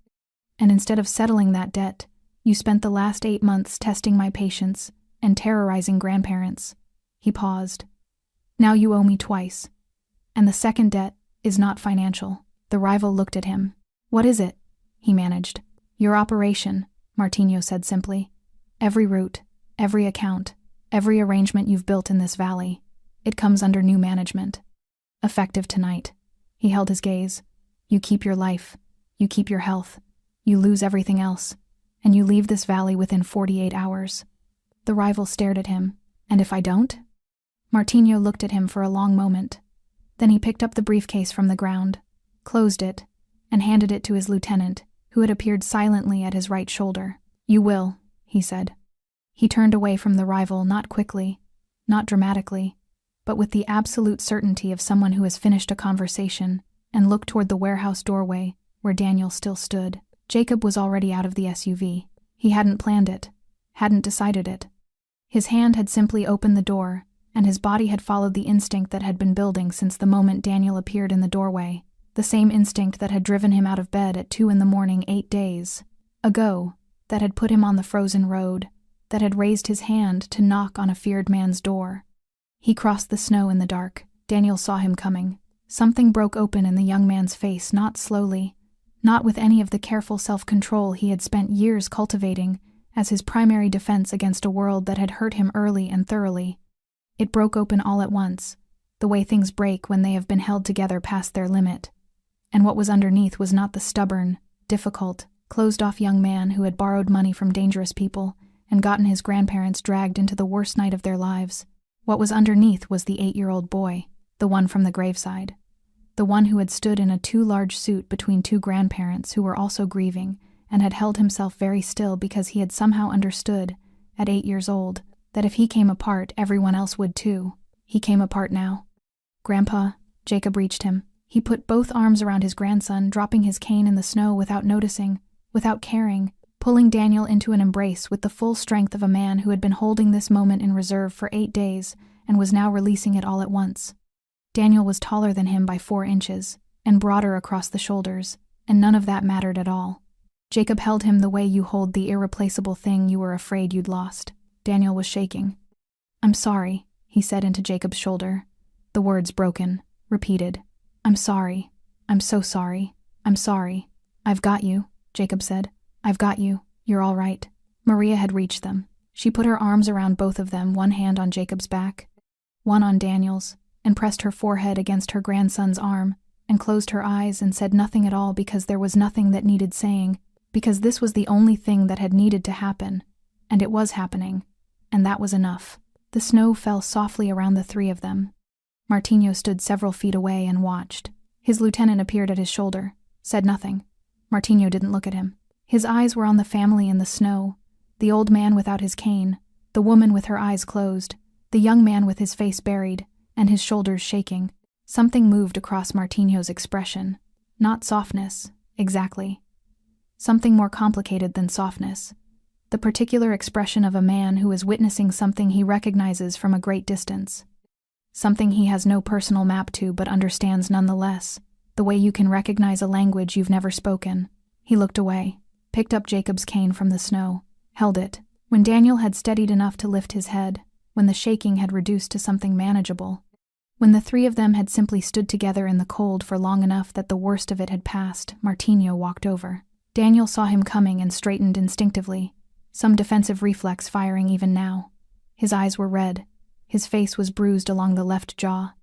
[SPEAKER 1] And instead of settling that debt, you spent the last 8 months testing my patience and terrorizing grandparents. He paused. Now you owe me twice. And the second debt is not financial. The rival looked at him. What is it? He managed. Your operation, Martinho said simply. Every route, every account, every arrangement you've built in this valley, it comes under new management. Effective tonight. He held his gaze. You keep your life. You keep your health. You lose everything else. And you leave this valley within 48 hours. The rival stared at him. And if I don't? Martinho looked at him for a long moment. Then he picked up the briefcase from the ground, closed it, and handed it to his lieutenant, who had appeared silently at his right shoulder. You will, he said. He turned away from the rival, not quickly, not dramatically, but with the absolute certainty of someone who has finished a conversation, and looked toward the warehouse doorway, where Daniel still stood. Jacob was already out of the SUV. He hadn't planned it, hadn't decided it. His hand had simply opened the door, and his body had followed the instinct that had been building since the moment Daniel appeared in the doorway, the same instinct that had driven him out of bed at 2 a.m. 8 days ago, that had put him on the frozen road, that had raised his hand to knock on a feared man's door. He crossed the snow in the dark. Daniel saw him coming. Something broke open in the young man's face, not slowly, not with any of the careful self-control he had spent years cultivating as his primary defense against a world that had hurt him early and thoroughly. It broke open all at once, the way things break when they have been held together past their limit. And what was underneath was not the stubborn, difficult, closed-off young man who had borrowed money from dangerous people and gotten his grandparents dragged into the worst night of their lives. What was underneath was the 8-year-old boy, the one from the graveside. The one who had stood in a too large suit between two grandparents who were also grieving and had held himself very still because he had somehow understood, at 8 years old, that if he came apart, everyone else would too. He came apart now. "Grandpa," Jacob reached him. He put both arms around his grandson, dropping his cane in the snow without noticing, without caring, pulling Daniel into an embrace with the full strength of a man who had been holding this moment in reserve for 8 days and was now releasing it all at once. Daniel was taller than him by 4 inches, and broader across the shoulders, and none of that mattered at all. Jacob held him the way you hold the irreplaceable thing you were afraid you'd lost. Daniel was shaking. "I'm sorry," he said into Jacob's shoulder. The words broken, repeated. "I'm sorry. I'm so sorry. I'm sorry." "I've got you," Jacob said. "I've got you. You're all right." Maria had reached them. She put her arms around both of them, one hand on Jacob's back, one on Daniel's, and pressed her forehead against her grandson's arm, and closed her eyes and said nothing at all because there was nothing that needed saying, because this was the only thing that had needed to happen, and it was happening, and that was enough. The snow fell softly around the 3 of them. Martinho stood several feet away and watched. His lieutenant appeared at his shoulder, said nothing. Martinho didn't look at him. His eyes were on the family in the snow, the old man without his cane, the woman with her eyes closed, the young man with his face buried, and his shoulders shaking. Something moved across Martinho's expression. Not softness, exactly. Something more complicated than softness. The particular expression of a man who is witnessing something he recognizes from a great distance. Something he has no personal map to but understands nonetheless, the way you can recognize a language you've never spoken. He looked away, picked up Jacob's cane from the snow, held it. When Daniel had steadied enough to lift his head, when the shaking had reduced to something manageable, when the 3 of them had simply stood together in the cold for long enough that the worst of it had passed, Martinho walked over. Daniel saw him coming and straightened instinctively, some defensive reflex firing even now. His eyes were red. His face was bruised along the left jaw.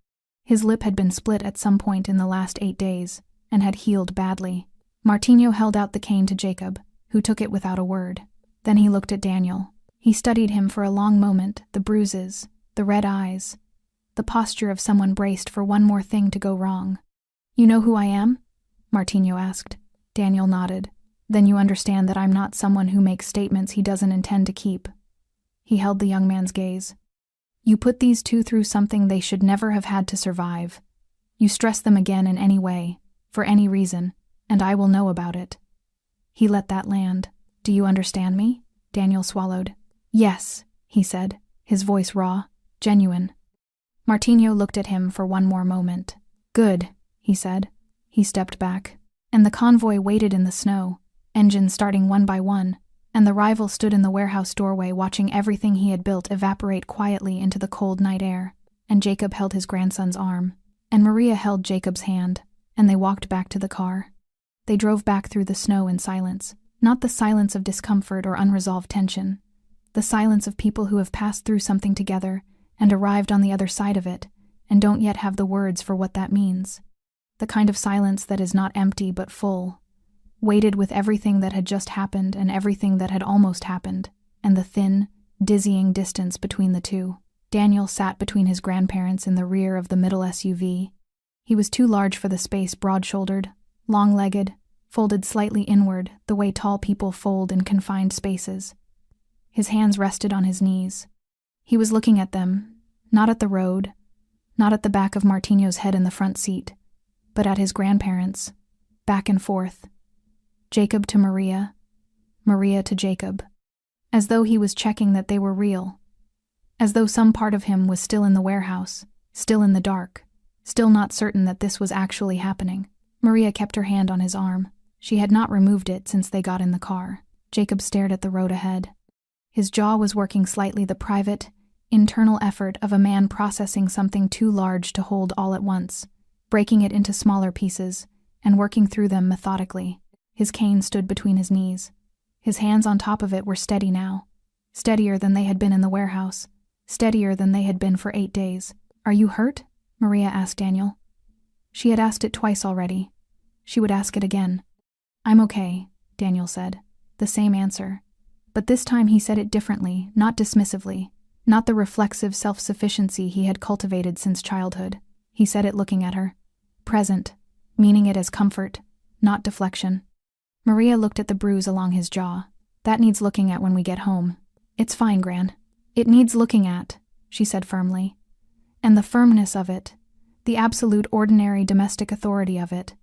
[SPEAKER 1] His lip had been split at some point in the last 8 days, and had healed badly. Martinho held out the cane to Jacob, who took it without a word. Then he looked at Daniel. He studied him for a long moment, the bruises, the red eyes, the posture of someone braced for one more thing to go wrong. "You know who I am?" Martinho asked. Daniel nodded. "Then you understand that I'm not someone who makes statements he doesn't intend to keep." He held the young man's gaze. "You put these 2 through something they should never have had to survive. You stress them again in any way, for any reason, and I will know about it." He let that land. "Do you understand me?" Daniel swallowed. "Yes," he said, his voice raw, genuine. Martinho looked at him for one more moment. "Good," he said. He stepped back, and the convoy waited in the snow, engines starting one by one, and the rival stood in the warehouse doorway watching everything he had built evaporate quietly into the cold night air, and Jacob held his grandson's arm, and Maria held Jacob's hand, and they walked back to the car. They drove back through the snow in silence, not the silence of discomfort or unresolved tension, the silence of people who have passed through something together and arrived on the other side of it, and don't yet have the words for what that means. The kind of silence that is not empty but full, weighted with everything that had just happened and everything that had almost happened, and the thin, dizzying distance between the two. Daniel sat between his grandparents in the rear of the middle SUV. He was too large for the space, broad-shouldered, long-legged, folded slightly inward, the way tall people fold in confined spaces. His hands rested on his knees. He was looking at them, not at the road, not at the back of Martinho's head in the front seat, but at his grandparents, back and forth. Jacob to Maria, Maria to Jacob, as though he was checking that they were real, as though some part of him was still in the warehouse, still in the dark, still not certain that this was actually happening. Maria kept her hand on his arm. She had not removed it since they got in the car. Jacob stared at the road ahead. His jaw was working slightly, the private, internal effort of a man processing something too large to hold all at once, breaking it into smaller pieces, and working through them methodically. His cane stood between his knees. His hands on top of it were steady now, steadier than they had been in the warehouse, steadier than they had been for 8 days. "Are you hurt?" Maria asked Daniel. She had asked it twice already. She would ask it again. "I'm okay," Daniel said. The same answer. But this time he said it differently, not dismissively, not the reflexive self-sufficiency he had cultivated since childhood. He said it looking at her. Present, meaning it as comfort, not deflection. Maria looked at the bruise along his jaw. That needs looking at when we get home. It's fine, Gran. It needs looking at, she said firmly. And the firmness of it, the absolute ordinary domestic authority of it.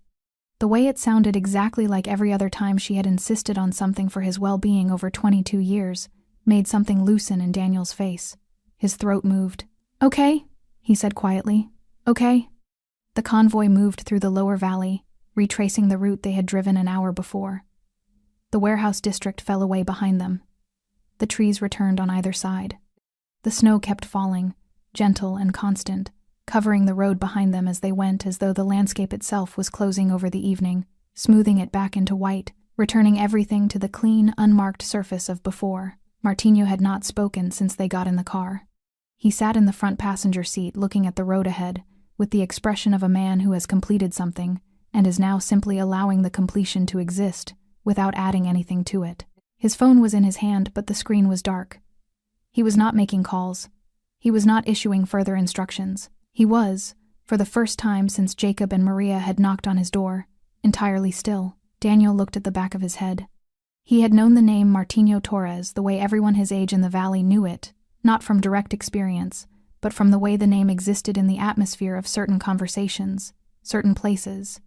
[SPEAKER 1] The way it sounded exactly like every other time she had insisted on something for his well-being over 22 years, made something loosen in Daniel's face. His throat moved. Okay, he said quietly. Okay. The convoy moved through the lower valley, retracing the route they had driven an hour before. The warehouse district fell away behind them. The trees returned on either side. The snow kept falling, gentle and constant, covering the road behind them as they went, as though the landscape itself was closing over the evening, smoothing it back into white, returning everything to the clean, unmarked surface of before. Martinho had not spoken since they got in the car. He sat in the front passenger seat looking at the road ahead, with the expression of a man who has completed something, and is now simply allowing the completion to exist, without adding anything to it. His phone was in his hand, but the screen was dark. He was not making calls. He was not issuing further instructions. He was, for the first time since Jacob and Maria had knocked on his door, entirely still. Daniel looked at the back of his head. He had known the name Martinho Torres the way everyone his age in the valley knew it, not from direct experience, but from the way the name existed in the atmosphere of certain conversations, certain places,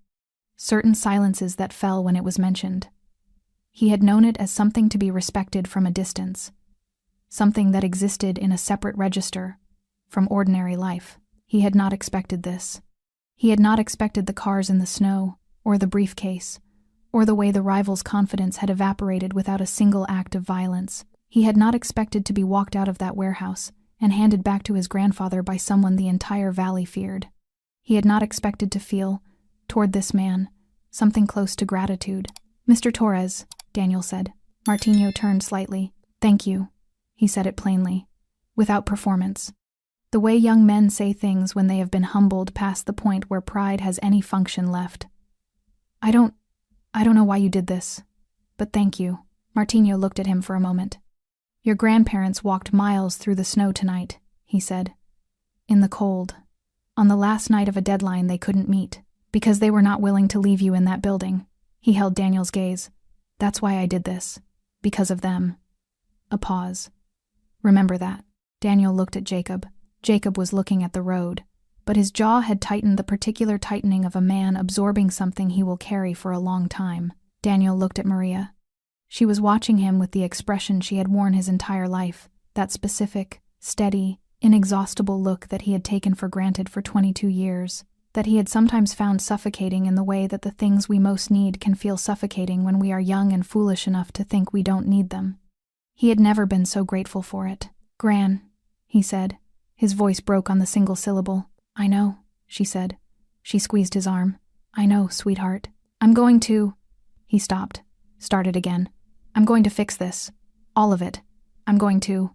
[SPEAKER 1] certain silences that fell when it was mentioned. He had known it as something to be respected from a distance, something that existed in a separate register from ordinary life. He had not expected this. He had not expected the cars in the snow, or the briefcase, or the way the rival's confidence had evaporated without a single act of violence. He had not expected to be walked out of that warehouse and handed back to his grandfather by someone the entire valley feared. He had not expected to feel, toward this man, something close to gratitude. "Mr. Torres," Daniel said. Martinho turned slightly. "Thank you." He said it plainly, without performance. The way young men say things when they have been humbled past the point where pride has any function left. I don't know why you did this, but thank you." Martinho looked at him for a moment. "Your grandparents walked miles through the snow tonight," he said. "In the cold. On the last night of a deadline they couldn't meet, because they were not willing to leave you in that building." He held Daniel's gaze. "That's why I did this. Because of them." A pause. "Remember that." Daniel looked at Jacob. Jacob was looking at the road, but his jaw had tightened the particular tightening of a man absorbing something he will carry for a long time. Daniel looked at Maria. She was watching him with the expression she had worn his entire life, that specific, steady, inexhaustible look that he had taken for granted for 22 years, that he had sometimes found suffocating in the way that the things we most need can feel suffocating when we are young and foolish enough to think we don't need them. He had never been so grateful for it. "Gran," he said. His voice broke on the single syllable. "I know," she said. She squeezed his arm. "I know, sweetheart. I'm going to—" He stopped, started again. "I'm going to fix this. All of it. I'm going to—"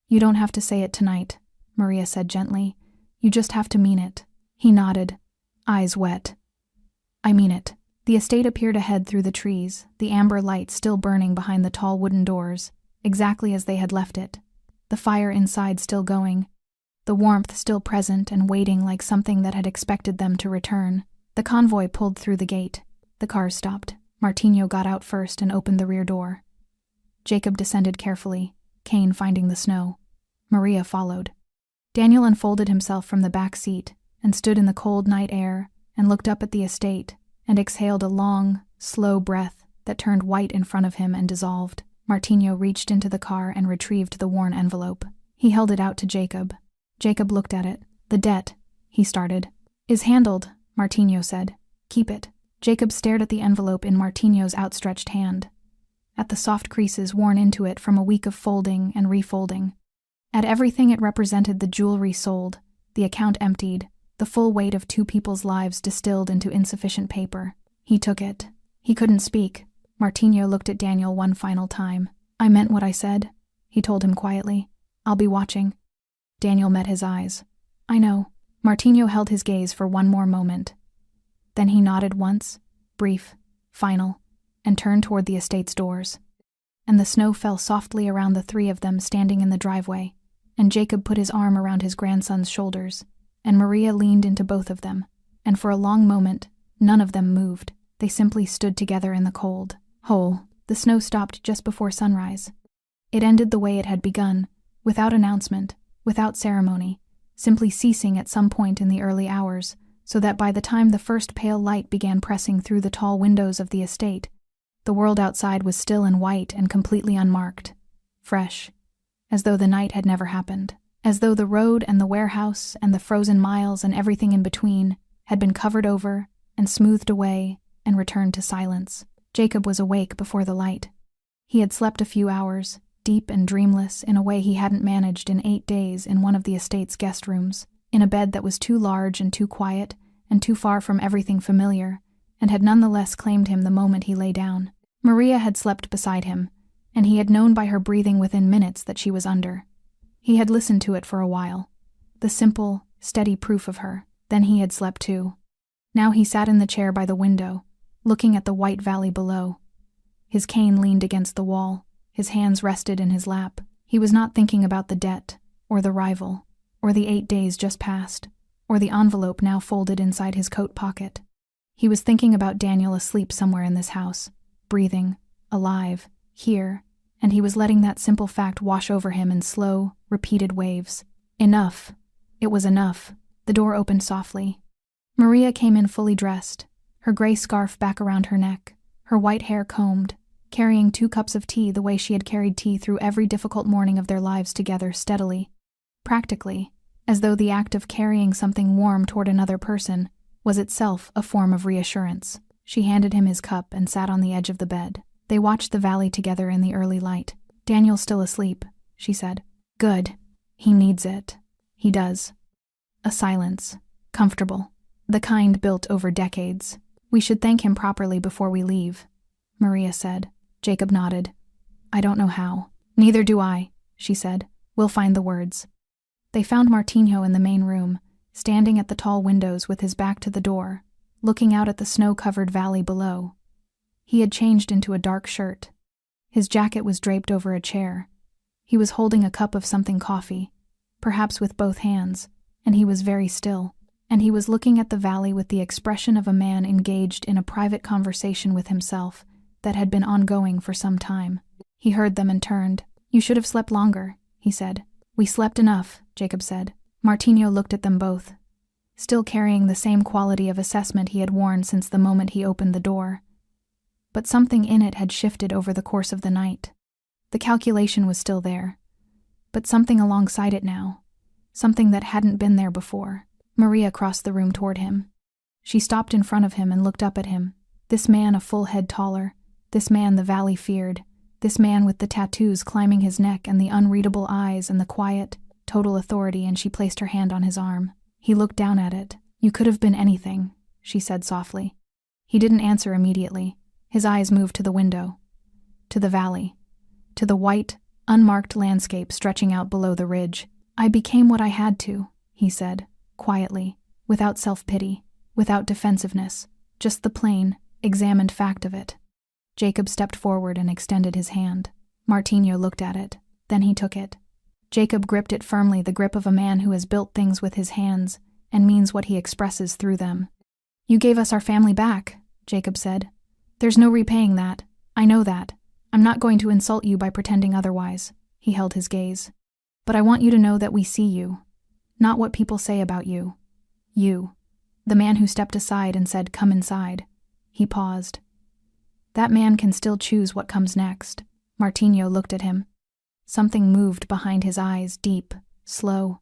[SPEAKER 1] "You don't have to say it tonight," Maria said gently. "You just have to mean it." He nodded, eyes wet. "I mean it." The estate appeared ahead through the trees, the amber light still burning behind the tall wooden doors, exactly as they had left it. The fire inside still going, the warmth still present and waiting like something that had expected them to return. The convoy pulled through the gate. The cars stopped. Martinho got out first and opened the rear door. Jacob descended carefully, Cain finding the snow. Maria followed. Daniel unfolded himself from the back seat and stood in the cold night air and looked up at the estate and exhaled a long, slow breath that turned white in front of him and dissolved. Martinho reached into the car and retrieved the worn envelope. He held it out to Jacob. Jacob looked at it. "The debt," he started. "Is handled," Martinho said. "Keep it." Jacob stared at the envelope in Martinho's outstretched hand, at the soft creases worn into it from a week of folding and refolding, at everything it represented: the jewelry sold, the account emptied, the full weight of two people's lives distilled into insufficient paper. He took it. He couldn't speak. Martinho looked at Daniel one final time. "I meant what I said," he told him quietly. "I'll be watching." Daniel met his eyes. "I know." Martinho held his gaze for one more moment. Then he nodded once, brief, final, and turned toward the estate's doors. and the snow fell softly around the three of them standing in the driveway, and Jacob put his arm around his grandson's shoulders, and Maria leaned into both of them, and for a long moment, none of them moved. They simply stood together in the cold. Hole. The snow stopped just before sunrise. It ended the way it had begun, without announcement, without ceremony, simply ceasing at some point in the early hours, so that by the time the first pale light began pressing through the tall windows of the estate, the world outside was still and white and completely unmarked, fresh, as though the night had never happened, as though the road and the warehouse and the frozen miles and everything in between had been covered over and smoothed away and returned to silence. Jacob was awake before the light. He had slept a few hours, deep and dreamless in a way he hadn't managed in 8 days in one of the estate's guest rooms, in a bed that was too large and too quiet and too far from everything familiar, and had nonetheless claimed him the moment he lay down. Maria had slept beside him, and he had known by her breathing within minutes that she was under. He had listened to it for a while, the simple, steady proof of her. Then he had slept too. Now he sat in the chair by the window, looking at the white valley below. His cane leaned against the wall, his hands rested in his lap. He was not thinking about the debt, or the rival, or the 8 days just past, or the envelope now folded inside his coat pocket. He was thinking about Daniel asleep somewhere in this house, breathing, alive, here, and he was letting that simple fact wash over him in slow, repeated waves. Enough. It was enough. The door opened softly. Maria came in fully dressed, her gray scarf back around her neck, her white hair combed, carrying 2 cups of tea the way she had carried tea through every difficult morning of their lives together steadily, practically, as though the act of carrying something warm toward another person was itself a form of reassurance. She handed him his cup and sat on the edge of the bed. They watched the valley together in the early light. "Daniel's still asleep," she said. "Good. He needs it." "He does." A silence. Comfortable. The kind built over decades. "We should thank him properly before we leave," Maria said. Jacob nodded. "I don't know how." "Neither do I," she said. "We'll find the words." They found Martinho in the main room, standing at the tall windows with his back to the door, looking out at the snow-covered valley below. He had changed into a dark shirt. His jacket was draped over a chair. He was holding a cup of something coffee, perhaps with both hands, and he was very still. And he was looking at the valley with the expression of a man engaged in a private conversation with himself that had been ongoing for some time. He heard them and turned. "You should have slept longer," he said. "We slept enough," Jacob said. Martinho looked at them both, still carrying the same quality of assessment he had worn since the moment he opened the door. But something in it had shifted over the course of the night. The calculation was still there, but something alongside it now, something that hadn't been there before. Maria crossed the room toward him. She stopped in front of him and looked up at him. This man a full head taller, this man the valley feared, this man with the tattoos climbing his neck and the unreadable eyes and the quiet, total authority, and she placed her hand on his arm. He looked down at it. "You could have been anything," she said softly. He didn't answer immediately. His eyes moved to the window, to the valley, to the white, unmarked landscape stretching out below the ridge. "I became what I had to," he said, quietly, without self-pity, without defensiveness, just the plain, examined fact of it. Jacob stepped forward and extended his hand. Martinho looked at it. Then he took it. Jacob gripped it firmly, the grip of a man who has built things with his hands and means what he expresses through them. "You gave us our family back," Jacob said. "There's no repaying that. I know that. I'm not going to insult you by pretending otherwise." He held his gaze. "But I want you to know that we see you. Not what people say about you. You." The man who stepped aside and said, "Come inside." He paused. That man can still choose what comes next. Martinho looked at him. Something moved behind his eyes, deep, slow.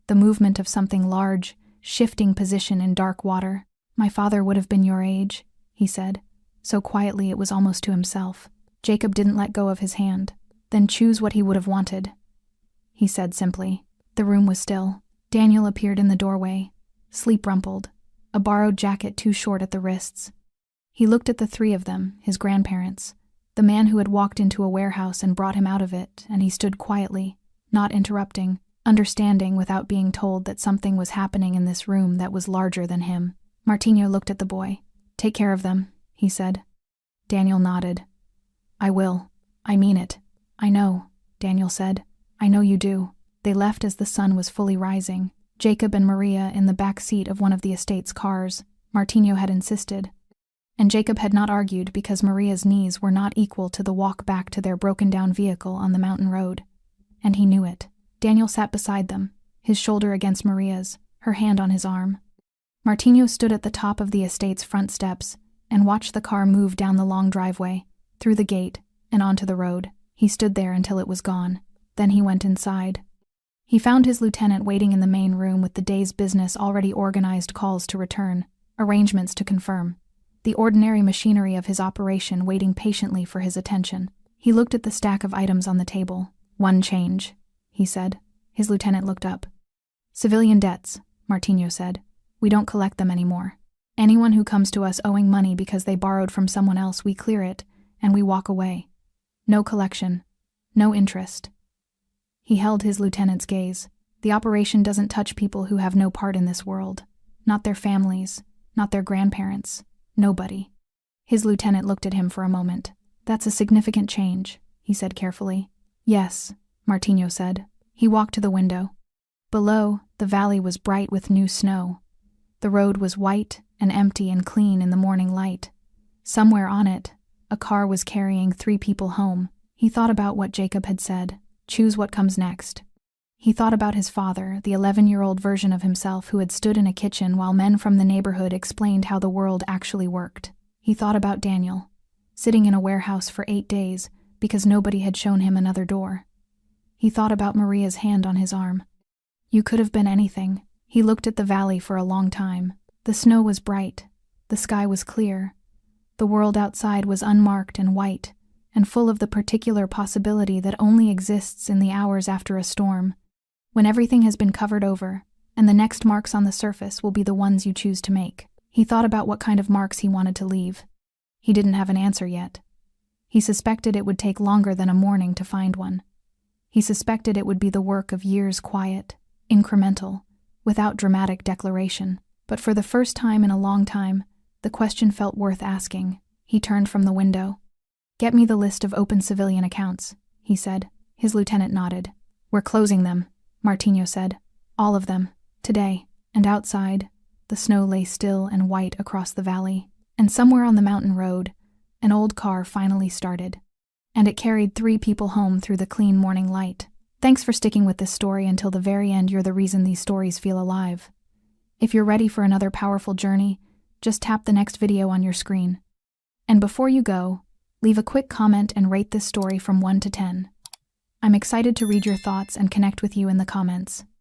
[SPEAKER 1] The movement of something large, shifting position in dark water. "My father would have been your age," he said, so quietly it was almost to himself. Jacob didn't let go of his hand. "Then choose what he would have wanted," he said simply. The room was still. Daniel appeared in the doorway, sleep-rumpled, a borrowed jacket too short at the wrists. He looked at the 3 of them, his grandparents, the man who had walked into a warehouse and brought him out of it, and he stood quietly, not interrupting, understanding without being told that something was happening in this room that was larger than him. Martinho looked at the boy. "Take care of them," he said. Daniel nodded. "I will." I mean it. I know, Daniel said. I know you do. They left as the sun was fully rising. Jacob and Maria in the back seat of one of the estate's cars. Martino had insisted. And Jacob had not argued because Maria's knees were not equal to the walk back to their broken-down vehicle on the mountain road. And he knew it. Daniel sat beside them, his shoulder against Maria's, her hand on his arm. Martino stood at the top of the estate's front steps and watched the car move down the long driveway, through the gate, and onto the road. He stood there until it was gone. Then he went inside. He found his lieutenant waiting in the main room with the day's business already organized, calls to return, arrangements to confirm. The ordinary machinery of his operation waiting patiently for his attention. He looked at the stack of items on the table. "One change," he said. His lieutenant looked up. "Civilian debts," Martino said. "We don't collect them anymore. Anyone who comes to us owing money because they borrowed from someone else, we clear it, and we walk away. No collection. No interest." He held his lieutenant's gaze. "The operation doesn't touch people who have no part in this world. Not their families, not their grandparents. Nobody." His lieutenant looked at him for a moment. "That's a significant change," he said carefully. "Yes," Martino said. He walked to the window. Below, the valley was bright with new snow. The road was white and empty and clean in the morning light. Somewhere on it, a car was carrying 3 people home. He thought about what Jacob had said. Choose what comes next. He thought about his father, the 11-year-old version of himself who had stood in a kitchen while men from the neighborhood explained how the world actually worked. He thought about Daniel, sitting in a warehouse for 8 days because nobody had shown him another door. He thought about Maria's hand on his arm. You could have been anything. He looked at the valley for a long time. The snow was bright. The sky was clear. The world outside was unmarked and white, and full of the particular possibility that only exists in the hours after a storm, when everything has been covered over, and the next marks on the surface will be the ones you choose to make. He thought about what kind of marks he wanted to leave. He didn't have an answer yet. He suspected it would take longer than a morning to find one. He suspected it would be the work of years, quiet, incremental, without dramatic declaration. But for the first time in a long time, the question felt worth asking. He turned from the window. "Get me the list of open civilian accounts," he said. His lieutenant nodded. "We're closing them," Martino said. "All of them. Today." And outside, the snow lay still and white across the valley. And somewhere on the mountain road, an old car finally started. And it carried 3 people home through the clean morning light. Thanks for sticking with this story until the very end. You're the reason these stories feel alive. If you're ready for another powerful journey, just tap the next video on your screen. And before you go, leave a quick comment and rate this story from 1 to 10. I'm excited to read your thoughts and connect with you in the comments.